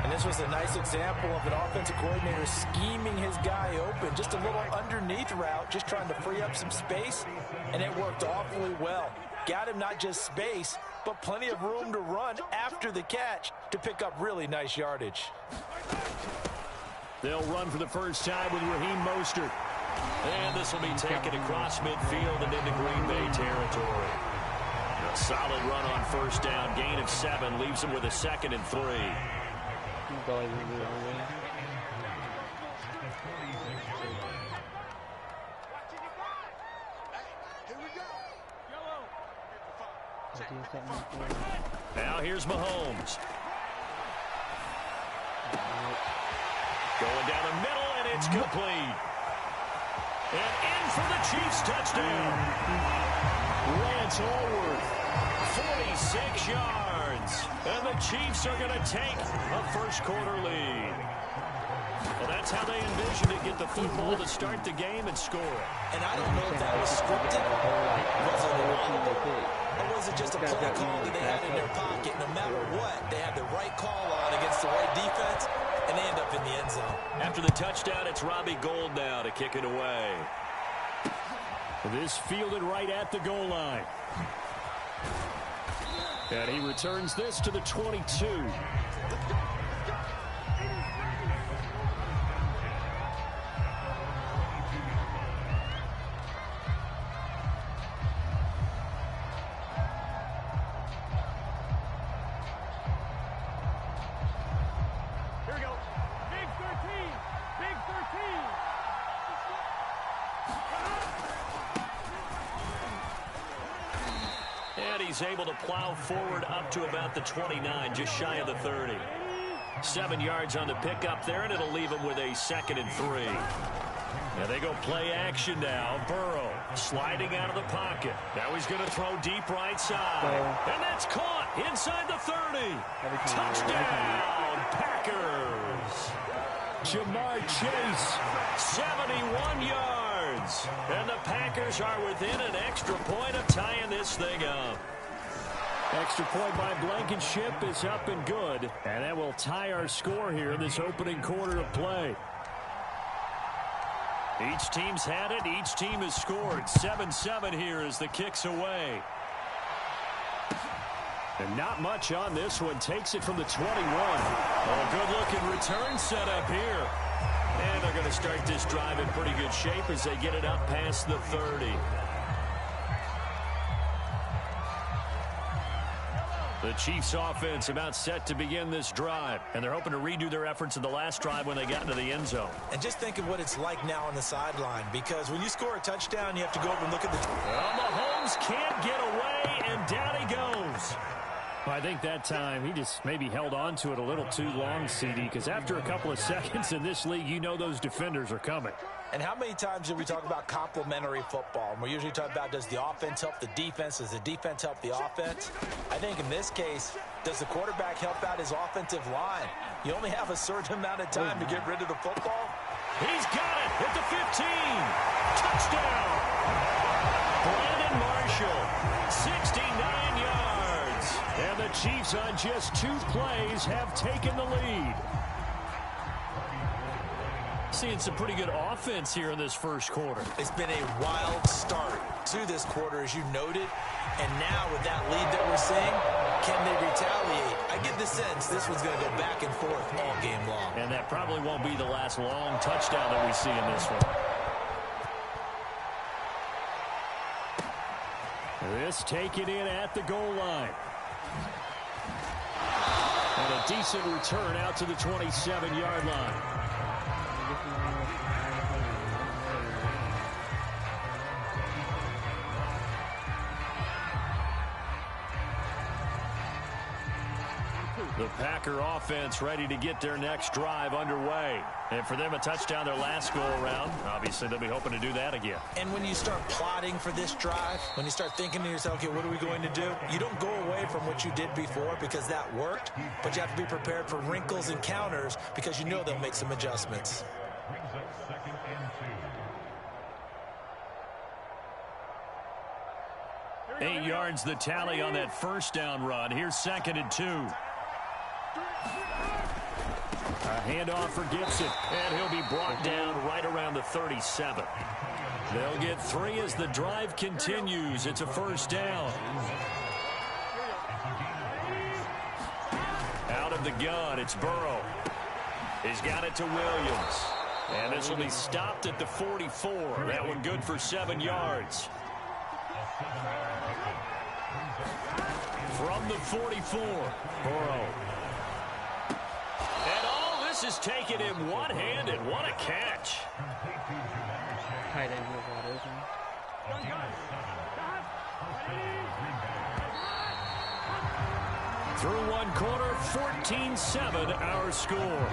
And this was a nice example of an offensive coordinator scheming his guy open. Just a little underneath route, just trying to free up some space, and it worked awfully well. Got him not just space, but plenty of room to run after the catch to pick up really nice yardage. They'll run for the first time with Raheem Mostert. And this will be taken across midfield and into Green Bay territory. A solid run on first down. Gain of 7 leaves him with a 2nd and 3. Now here's Mahomes. Going down the middle, and it's complete. And in for the Chiefs touchdown. Lance Allworth. 46 yards. And the Chiefs are going to take a first-quarter lead. Well, that's how they envisioned it. Get the football to start the game and score. And I don't know if that was scripted. Was it an audible? Or was it just a play call that they had in their pocket? No matter what, they had the right call on against the right defense, and they end up in the end zone. After the touchdown, it's Robbie Gould now to kick it away. This fielded right at the goal line. And he returns this to the 22. Here we go. he's able to plow forward up to about the 29, just shy of the 30. 7 yards on the pickup there, and it'll leave him with a 2nd and 3. Now they go play action now. Burrow sliding out of the pocket. Now he's going to throw deep right side. And that's caught inside the 30. Touchdown, Packers. Jamar Chase. 71 yards. And the Packers are within an extra point of tying this thing up. Extra point by Blankenship is up and good. And that will tie our score here in this opening quarter of play. Each team's had it. Each team has scored. 7-7 here as the kick's away. And not much on this one. Takes it from the 21. Oh, good-looking return set up here. And they're going to start this drive in pretty good shape as they get it up past the 30. The Chiefs offense about set to begin this drive. And they're hoping to redo their efforts in the last drive when they got into the end zone. And just think of what it's like now on the sideline, because when you score a touchdown, you have to go over and look at the... Well, Mahomes can't get away, and down he goes. Well, I think that time he just maybe held on to it a little too long, CD, because after a couple of seconds in this league, you know those defenders are coming. And how many times do we talk about complementary football? And we're usually talking about, does the offense help the defense? Does the defense help the offense? I think in this case, does the quarterback help out his offensive line? You only have a certain amount of time to get rid of the football. He's got it at the 15. Touchdown. Brandon Marshall, 69 yards. And the Chiefs on just 2 plays have taken the lead. Seeing some pretty good offense here in this first quarter. It's been a wild start to this quarter, as you noted. And now with that lead that we're seeing, can they retaliate? I get the sense this one's going to go back and forth all game long. And that probably won't be the last long touchdown that we see in this one. This taken in at the goal line. And a decent return out to the 27-yard line. The Packer offense ready to get their next drive underway. And for them, a touchdown their last go-around. Obviously, they'll be hoping to do that again. And when you start plotting for this drive, when you start thinking to yourself, okay, what are we going to do? You don't go away from what you did before because that worked, but you have to be prepared for wrinkles and counters because you know they'll make some adjustments. Eight yards the tally on that first down run. Here's 2nd and 2. A handoff for Gibson. And he'll be brought down right around the 37. They'll get 3 as the drive continues. It's a first down. Out of the gun, it's Burrow. He's got it to Williams. And this will be stopped at the 44. That one good for 7 yards. From the 44, Burrow. And all this is taken in one-handed. What a catch. Tight end was wide open. Through one quarter, 14-7 our score.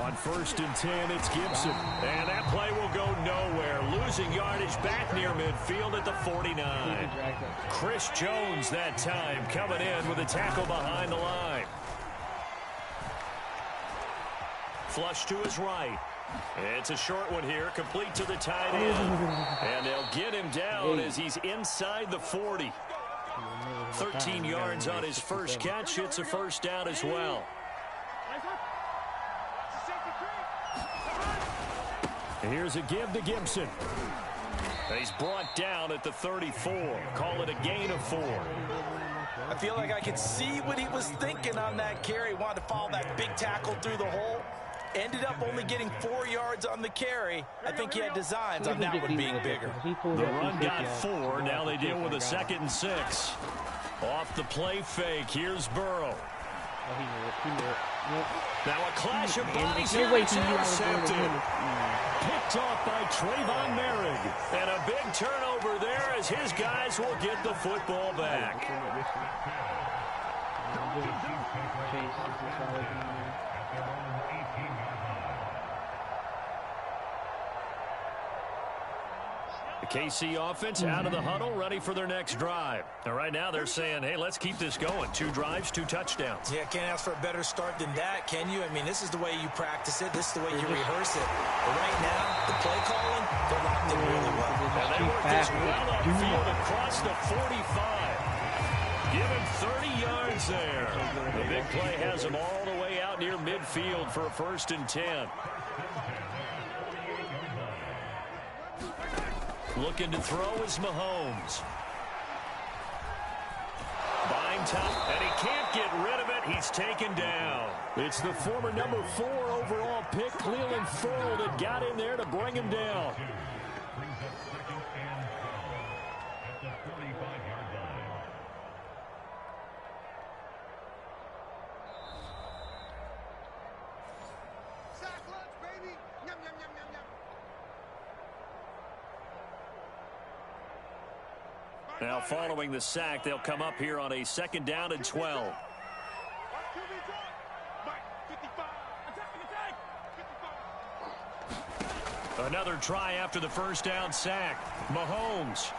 On 1st and 10, it's Gibson. And that play will go nowhere. Losing yardage back near midfield at the 49. Chris Jones that time coming in with a tackle behind the line. Flush to his right. It's a short one here, complete to the tight end. And they'll get him down as he's inside the 40. 13 yards on his first catch. It's a first down as well. Here's a give to Gibson. He's brought down at the 34. Call it a gain of 4. I feel like I could see what he was thinking on that carry. Wanted to follow that big tackle through the hole. Ended up only getting 4 yards on the carry. I think he had designs on that one being bigger. The run got 4. Now they deal with a 2nd and 6. Off the play fake. Here's Burrow. Oh, he knew it. He knew it. Nope. Now a clash of bodies No here. way It's he knew I was going to intercepted. him. Picked off by Trayvon Merrick. And a big turnover there as his guys will get the football back. The KC offense out of the huddle, ready for their next drive. Now, right now, they're saying, hey, let's keep this going. 2 drives, 2 touchdowns. Yeah, can't ask for a better start than that, can you? I mean, this is the way you practice it. This is the way you rehearse it. But right now, the play calling, they're locked in really well. And they work this well upfield across the 45. Give him 30 yards there. The big play has him all the way out near midfield for a 1st and 10. Looking to throw is Mahomes. Buying time, and he can't get rid of it. He's taken down. It's the former number 4 overall pick, Cleveland Ferrell, that got in there to bring him down. Now following the sack, they'll come up here on a 2nd down and 12. Another try after the 1st down sack. Mahomes.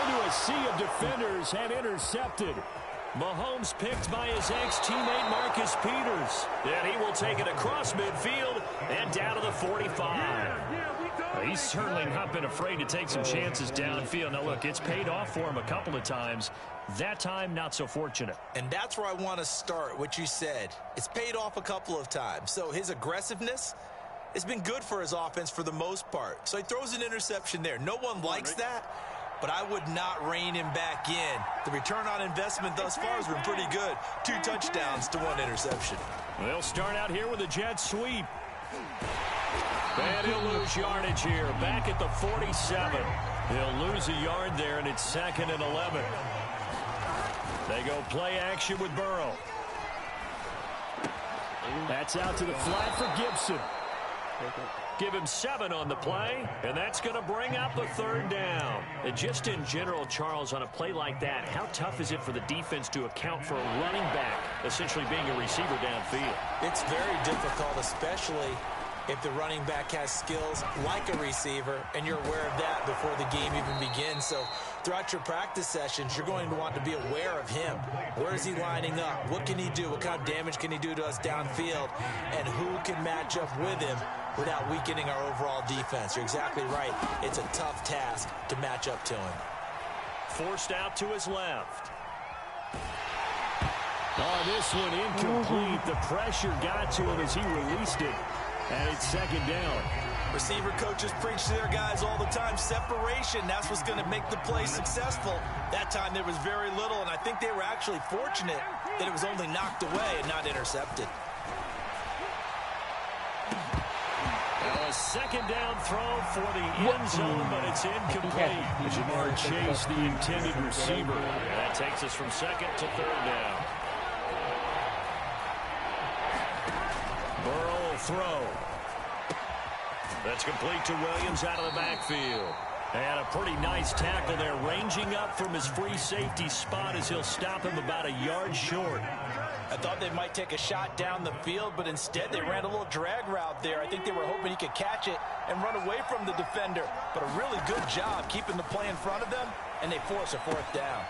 Into a sea of defenders and intercepted. Mahomes picked by his ex-teammate Marcus Peters. And he will take it across midfield and down to the 45. He's certainly not been afraid to take some chances downfield. Now, look, it's paid off for him a couple of times. That time, not so fortunate. And that's where I want to start, what you said. It's paid off a couple of times. So his aggressiveness has been good for his offense for the most part. So he throws an interception there. No one likes that, but I would not rein him back in. The return on investment thus far has been pretty good. 2 touchdowns to 1 interception. They'll start out here with a jet sweep. And he'll lose yardage here. Back at the 47. He'll lose a yard there, and it's 2nd and 11. They go play action with Burrow. That's out to the flat for Gibson. Give him 7 on the play, and that's going to bring up a 3rd down. And just in general, Charles, on a play like that, how tough is it for the defense to account for a running back essentially being a receiver downfield? It's very difficult, especially if the running back has skills like a receiver, and you're aware of that before the game even begins. So throughout your practice sessions, you're going to want to be aware of him. Where is he lining up? What can he do? What kind of damage can he do to us downfield? And who can match up with him without weakening our overall defense? You're exactly right. It's a tough task to match up to him. Forced out to his left. Oh, this one incomplete. The pressure got to him as he released it. And it's 2nd down. Receiver coaches preach to their guys all the time. Separation, that's what's going to make the play successful. That time there was very little, and I think they were actually fortunate that it was only knocked away and not intercepted. Now a 2nd down throw for the end zone, but it's incomplete. Jamar Chase, the intended receiver. And that takes us from 2nd to 3rd down. Burrow will throw. That's complete to Williams out of the backfield. And a pretty nice tackle there, ranging up from his free safety spot as he'll stop him about a yard short. I thought they might take a shot down the field, but instead they ran a little drag route there. I think they were hoping he could catch it and run away from the defender. But a really good job keeping the play in front of them, and they force a 4th down.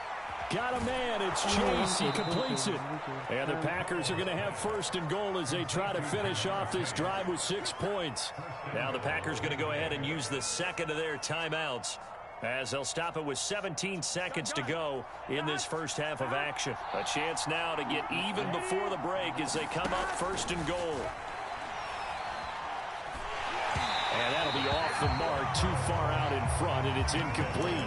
Got a man. It's Chase. He completes it. And the Packers are going to have 1st and goal as they try to finish off this drive with 6 points. Now the Packers going to go ahead and use the 2nd of their timeouts as they'll stop it with 17 seconds to go in this first half of action. A chance now to get even before the break as they come up 1st and goal. And that'll be off the mark, too far out in front, and it's incomplete.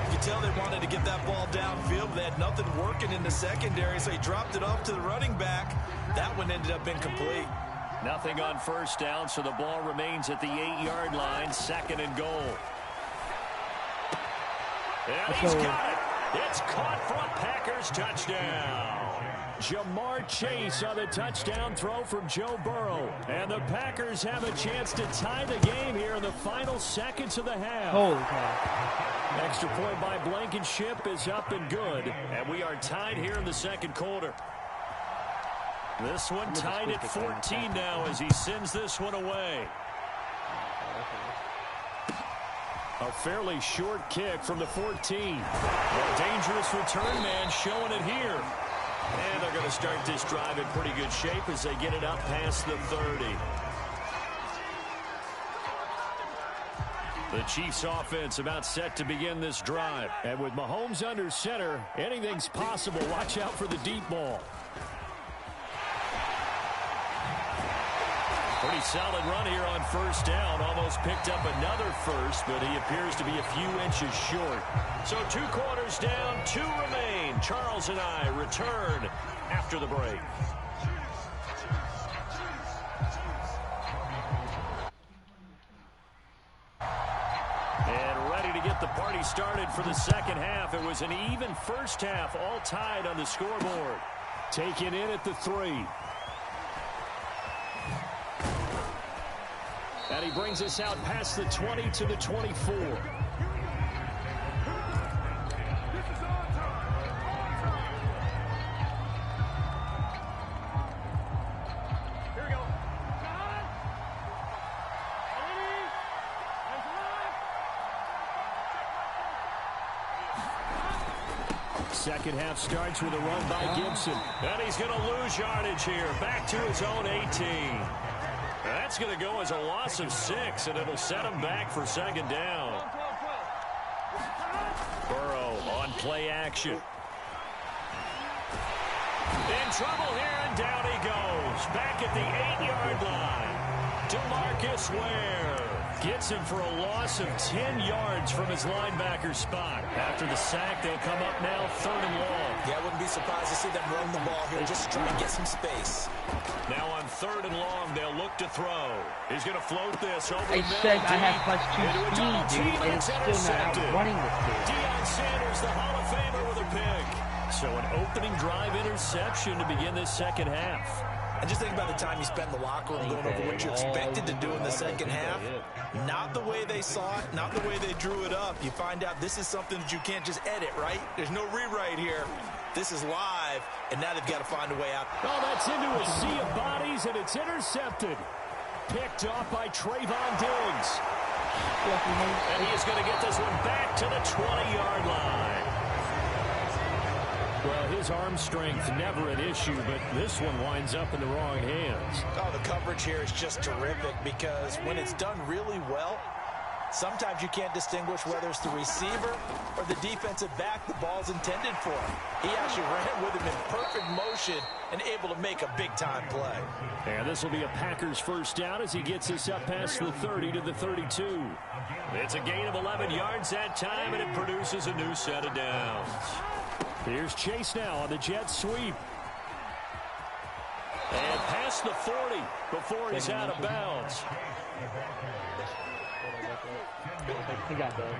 You can tell they wanted to get that ball downfield, but they had nothing working in the secondary, so he dropped it off to the running back. That one ended up incomplete. Nothing on 1st down, so the ball remains at the 8-yard line, 2nd and goal. And he's got it. It's caught for a Packers touchdown. Jamar Chase on the touchdown throw from Joe Burrow. And the Packers have a chance to tie the game here in the final seconds of the half. Holy cow. Extra point by Blankenship is up and good. And we are tied here in the second quarter. This one tied at 14 now as he sends this one away. A fairly short kick from the 14. A dangerous return man showing it here. And they're going to start this drive in pretty good shape as they get it up past the 30. The Chiefs offense about set to begin this drive. And with Mahomes under center, anything's possible. Watch out for the deep ball. Pretty solid run here on first down. Almost picked up another first, but he appears to be a few inches short. So 2 quarters down, 2 remain. Charles and I return after the break. And ready to get the party started for the second half. It was an even first half, all tied on the scoreboard. Taken in at the 3. And he brings us out past the 20 to the 24. Second half starts with a run by Gibson. And he's going to lose yardage here. Back to his own 18. That's going to go as a loss of 6, and it'll set him back for second down. Burrow on play action. In trouble here, and down he goes. Back at the 8-yard line. DeMarcus Ware gets him for a loss of 10 yards from his linebacker spot. After the sack, they'll come up now 3rd and long. Yeah, I wouldn't be surprised to see them run the ball here, just trying to get some space. Now on 3rd and long, they'll look to throw. He's going to float this over I the middle. said I have +2 into a double speed, team, dude, and it's still not intercepted. outrunning this kid. Deion Sanders, the Hall of Famer, with a pick. So an opening drive interception to begin this second half. And just think about the time you spent in the locker room going over what you expected to do in the second half. Not the way they saw it, not the way they drew it up. You find out this is something that you can't just edit, right? There's no rewrite here. This is live, and now they've got to find a way out. Oh, that's into a sea of bodies, and it's intercepted. Picked off by Trayvon Diggs. And he is going to get this one back to the 20-yard line. Well, his arm strength never an issue, but this one winds up in the wrong hands. Oh, the coverage here is just terrific because when it's done really well, sometimes you can't distinguish whether it's the receiver or the defensive back the ball's intended for. He actually ran with him in perfect motion and able to make a big-time play. And this will be a Packers first down as he gets us up past the 30 to the 32. It's a gain of 11 yards that time, and it produces a new set of downs. Here's Chase now on the jet sweep. And past the 40 before he's out of bounds. He got that.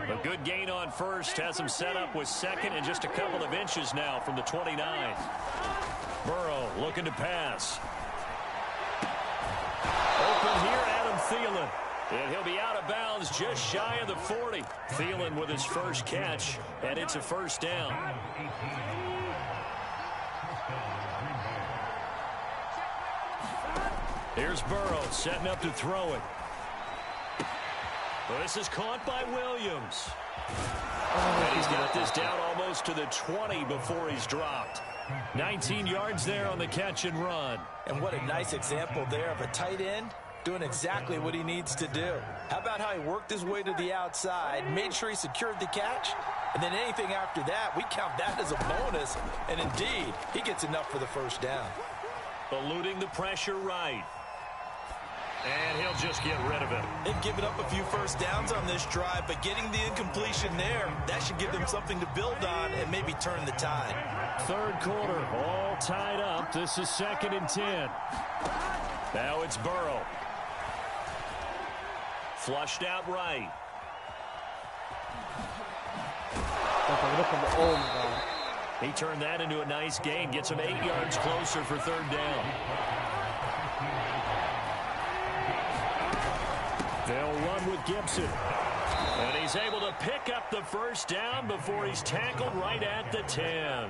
A good gain on first. Has him set up with second and just a couple of inches now from the 29. Burrow looking to pass. Open here, Adam Thielen. And he'll be out of bounds just shy of the 40. Thielen with his first catch, and it's a first down. Here's Burrow setting up to throw it. Well, this is caught by Williams. And he's got this down almost to the 20 before he's dropped. 19 yards there on the catch and run. And what a nice example there of a tight end doing exactly what he needs to do. How about how he worked his way to the outside, made sure he secured the catch, and then anything after that, we count that as a bonus. And indeed, he gets enough for the first down. Eluding the pressure right. And he'll just get rid of it. They've given up a few first downs on this drive, but getting the incompletion there, that should give them something to build on and maybe turn the tide. Third quarter, all tied up. This is 2nd and 10. Now it's Burrow. Flushed out right. Oh my God. He turned that into a nice gain. Gets him 8 yards closer for third down. They'll run with Gibson. And he's able to pick up the first down before he's tackled right at the 10.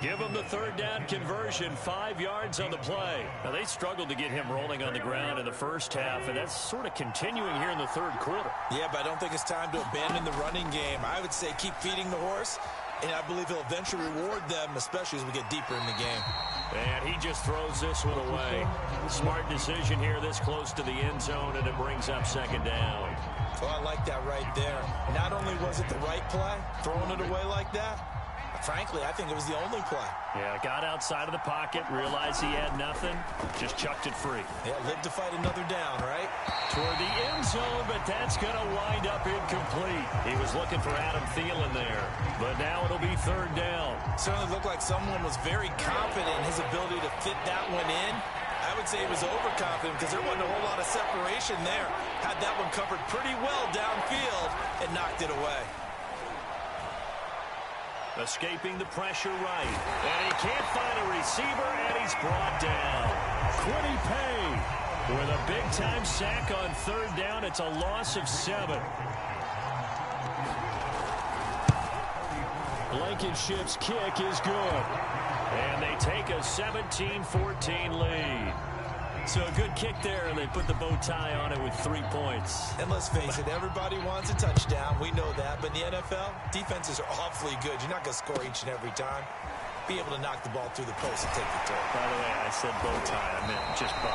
Give him the third down conversion, 5 yards on the play. Now, they struggled to get him rolling on the ground in the first half, and that's sort of continuing here in the third quarter. Yeah, but I don't think it's time to abandon the running game. I would say keep feeding the horse, and I believe he'll eventually reward them, especially as we get deeper in the game. And he just throws this one away. Smart decision here this close to the end zone, and it brings up second down. Well, I like that right there. Not only was it the right play, throwing it away like that, frankly, I think it was the only play. Yeah, got outside of the pocket, realized he had nothing, just chucked it free. Yeah, live to fight another down, right? Toward the end zone, but that's going to wind up incomplete. He was looking for Adam Thielen there, but now it'll be third down. Certainly looked like someone was very confident in his ability to fit that one in. I would say he was overconfident because there wasn't a whole lot of separation there. Had that one covered pretty well downfield and knocked it away. Escaping the pressure right. And he can't find a receiver, and he's brought down. Quiddy Pay with a big-time sack on third down. It's a loss of 7. Blankenship's kick is good. And they take a 17-14 lead. So a good kick there, and they put the bow tie on it with 3 points. And let's face it, everybody wants a touchdown. We know that. But in the NFL, defenses are awfully good. You're not going to score each and every time. Be able to knock the ball through the post and take the throw. By the way, I said bow tie. I meant just bow.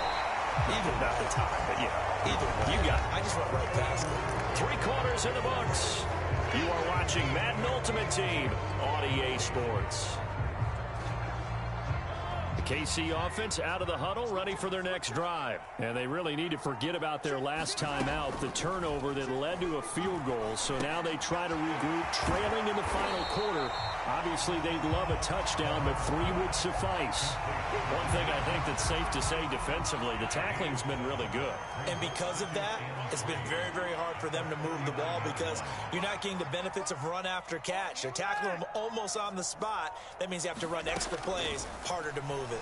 Either not the tie, but yeah. Either way. You got it. I just went right past it. 3 quarters in the books. You are watching Madden Ultimate Team on EA Sports. The KC offense out of the huddle, ready for their next drive. And they really need to forget about their last time out, the turnover that led to a field goal. So now they try to regroup, trailing in the final quarter. Obviously, they'd love a touchdown, but 3 would suffice. One thing I think that's safe to say defensively, the tackling's been really good. And because of that, it's been very, very hard for them to move the ball because you're not getting the benefits of run after catch. They're tackling them almost on the spot. That means you have to run extra plays, harder to move it.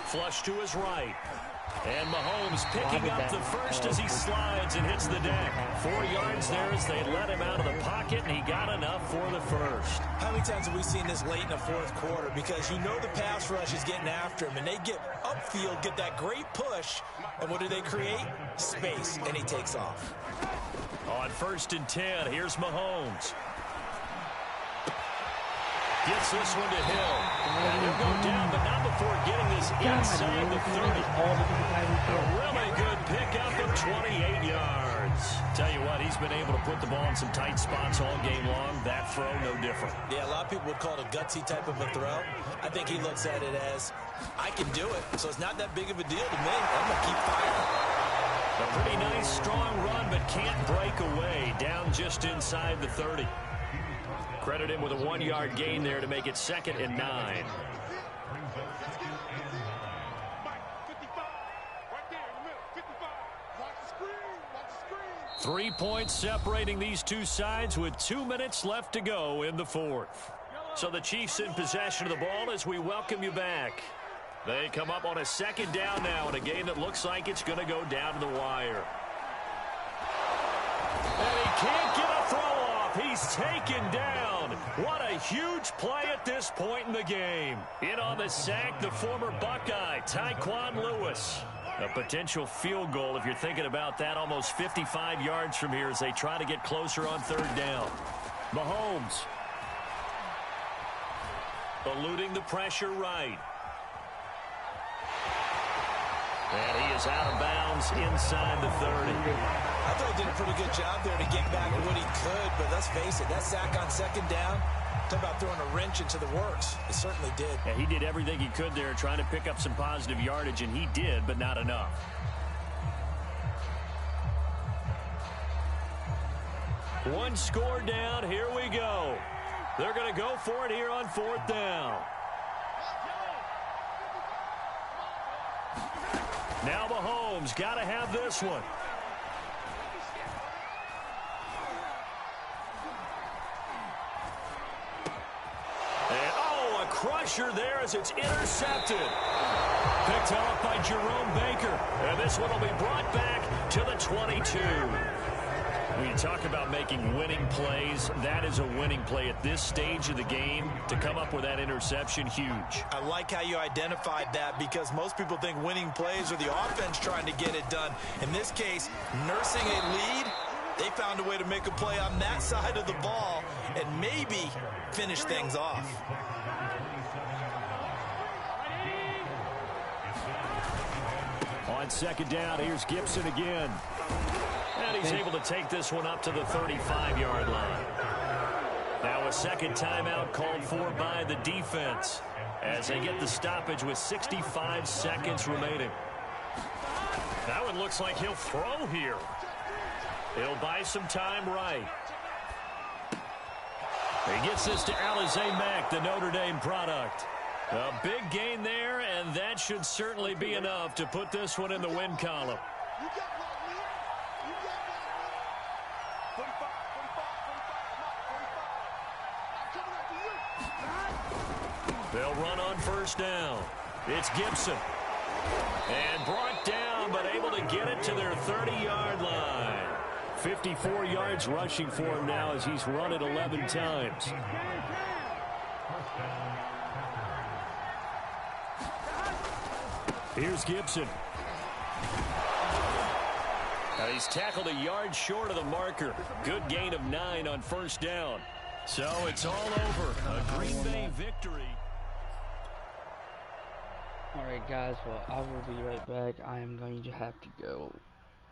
Flush to his right. And Mahomes picking up the first as he slides and hits the deck. 4 yards there as they let him out of the pocket, and he got enough for the first. How many times have we seen this late in the fourth quarter? Because you know the pass rush is getting after him, and they get upfield, get that great push, and what do they create? Space, and he takes off. On 1st and 10, here's Mahomes. Gets this one to Hill. And he'll go down, but not before getting this inside the 30. A really good pickup of 28 yards. Tell you what, he's been able to put the ball in some tight spots all game long. That throw, no different. Yeah, a lot of people would call it a gutsy type of a throw. I think he looks at it as, I can do it, so it's not that big of a deal to me. I'm going to keep firing. A pretty nice, strong run, but can't break away. Down just inside the 30. Credit him with a 1-yard gain there to make it 2nd and 9. Three points separating these two sides with 2 minutes left to go in the fourth. So the Chiefs in possession of the ball as we welcome you back. They come up on a 2nd down now in a game that looks like it's going to go down to the wire. And he can't get a throw off. He's taken down. What a huge play at this point in the game. In on the sack, the former Buckeye, Tyquan Lewis. A potential field goal, if you're thinking about that, almost 55 yards from here as they try to get closer on 3rd down. Mahomes. Eluding the pressure right. And he is out of bounds inside the 30. I thought he did a pretty good job there to get back what he could, but let's face it, that sack on 2nd down, talk about throwing a wrench into the works. It certainly did. Yeah, he did everything he could there trying to pick up some positive yardage, and he did, but not enough. One score down. Here we go. They're going to go for it here on 4th down. Now Mahomes got to have this one. And, oh, a crusher there as it's intercepted. Picked off by Jerome Baker. And this one will be brought back to the 22. When you talk about making winning plays, that is a winning play at this stage of the game. To come up with that interception, huge. I like how you identified that because most people think winning plays are the offense trying to get it done. In this case, nursing a lead, they found a way to make a play on that side of the ball and maybe finish things off. On second down, here's Gibson again. And he's able to take this one up to the 35-yard line. Now a second timeout called for by the defense as they get the stoppage with 65 seconds remaining. That one looks like he'll throw here. He'll buy some time right. He gets this to Alizé Mack, the Notre Dame product. A big gain there, and that should certainly be enough to put this one in the win column. They'll run on first down. It's Gibson. And brought down, but able to get it to their 30-yard line. 54 yards rushing for him now as he's run it 11 times. Here's Gibson. Now he's tackled a yard short of the marker. Good gain of 9 on first down. So it's all over. A Green Bay victory. Alright guys, well I will be right back. I am going to have to go.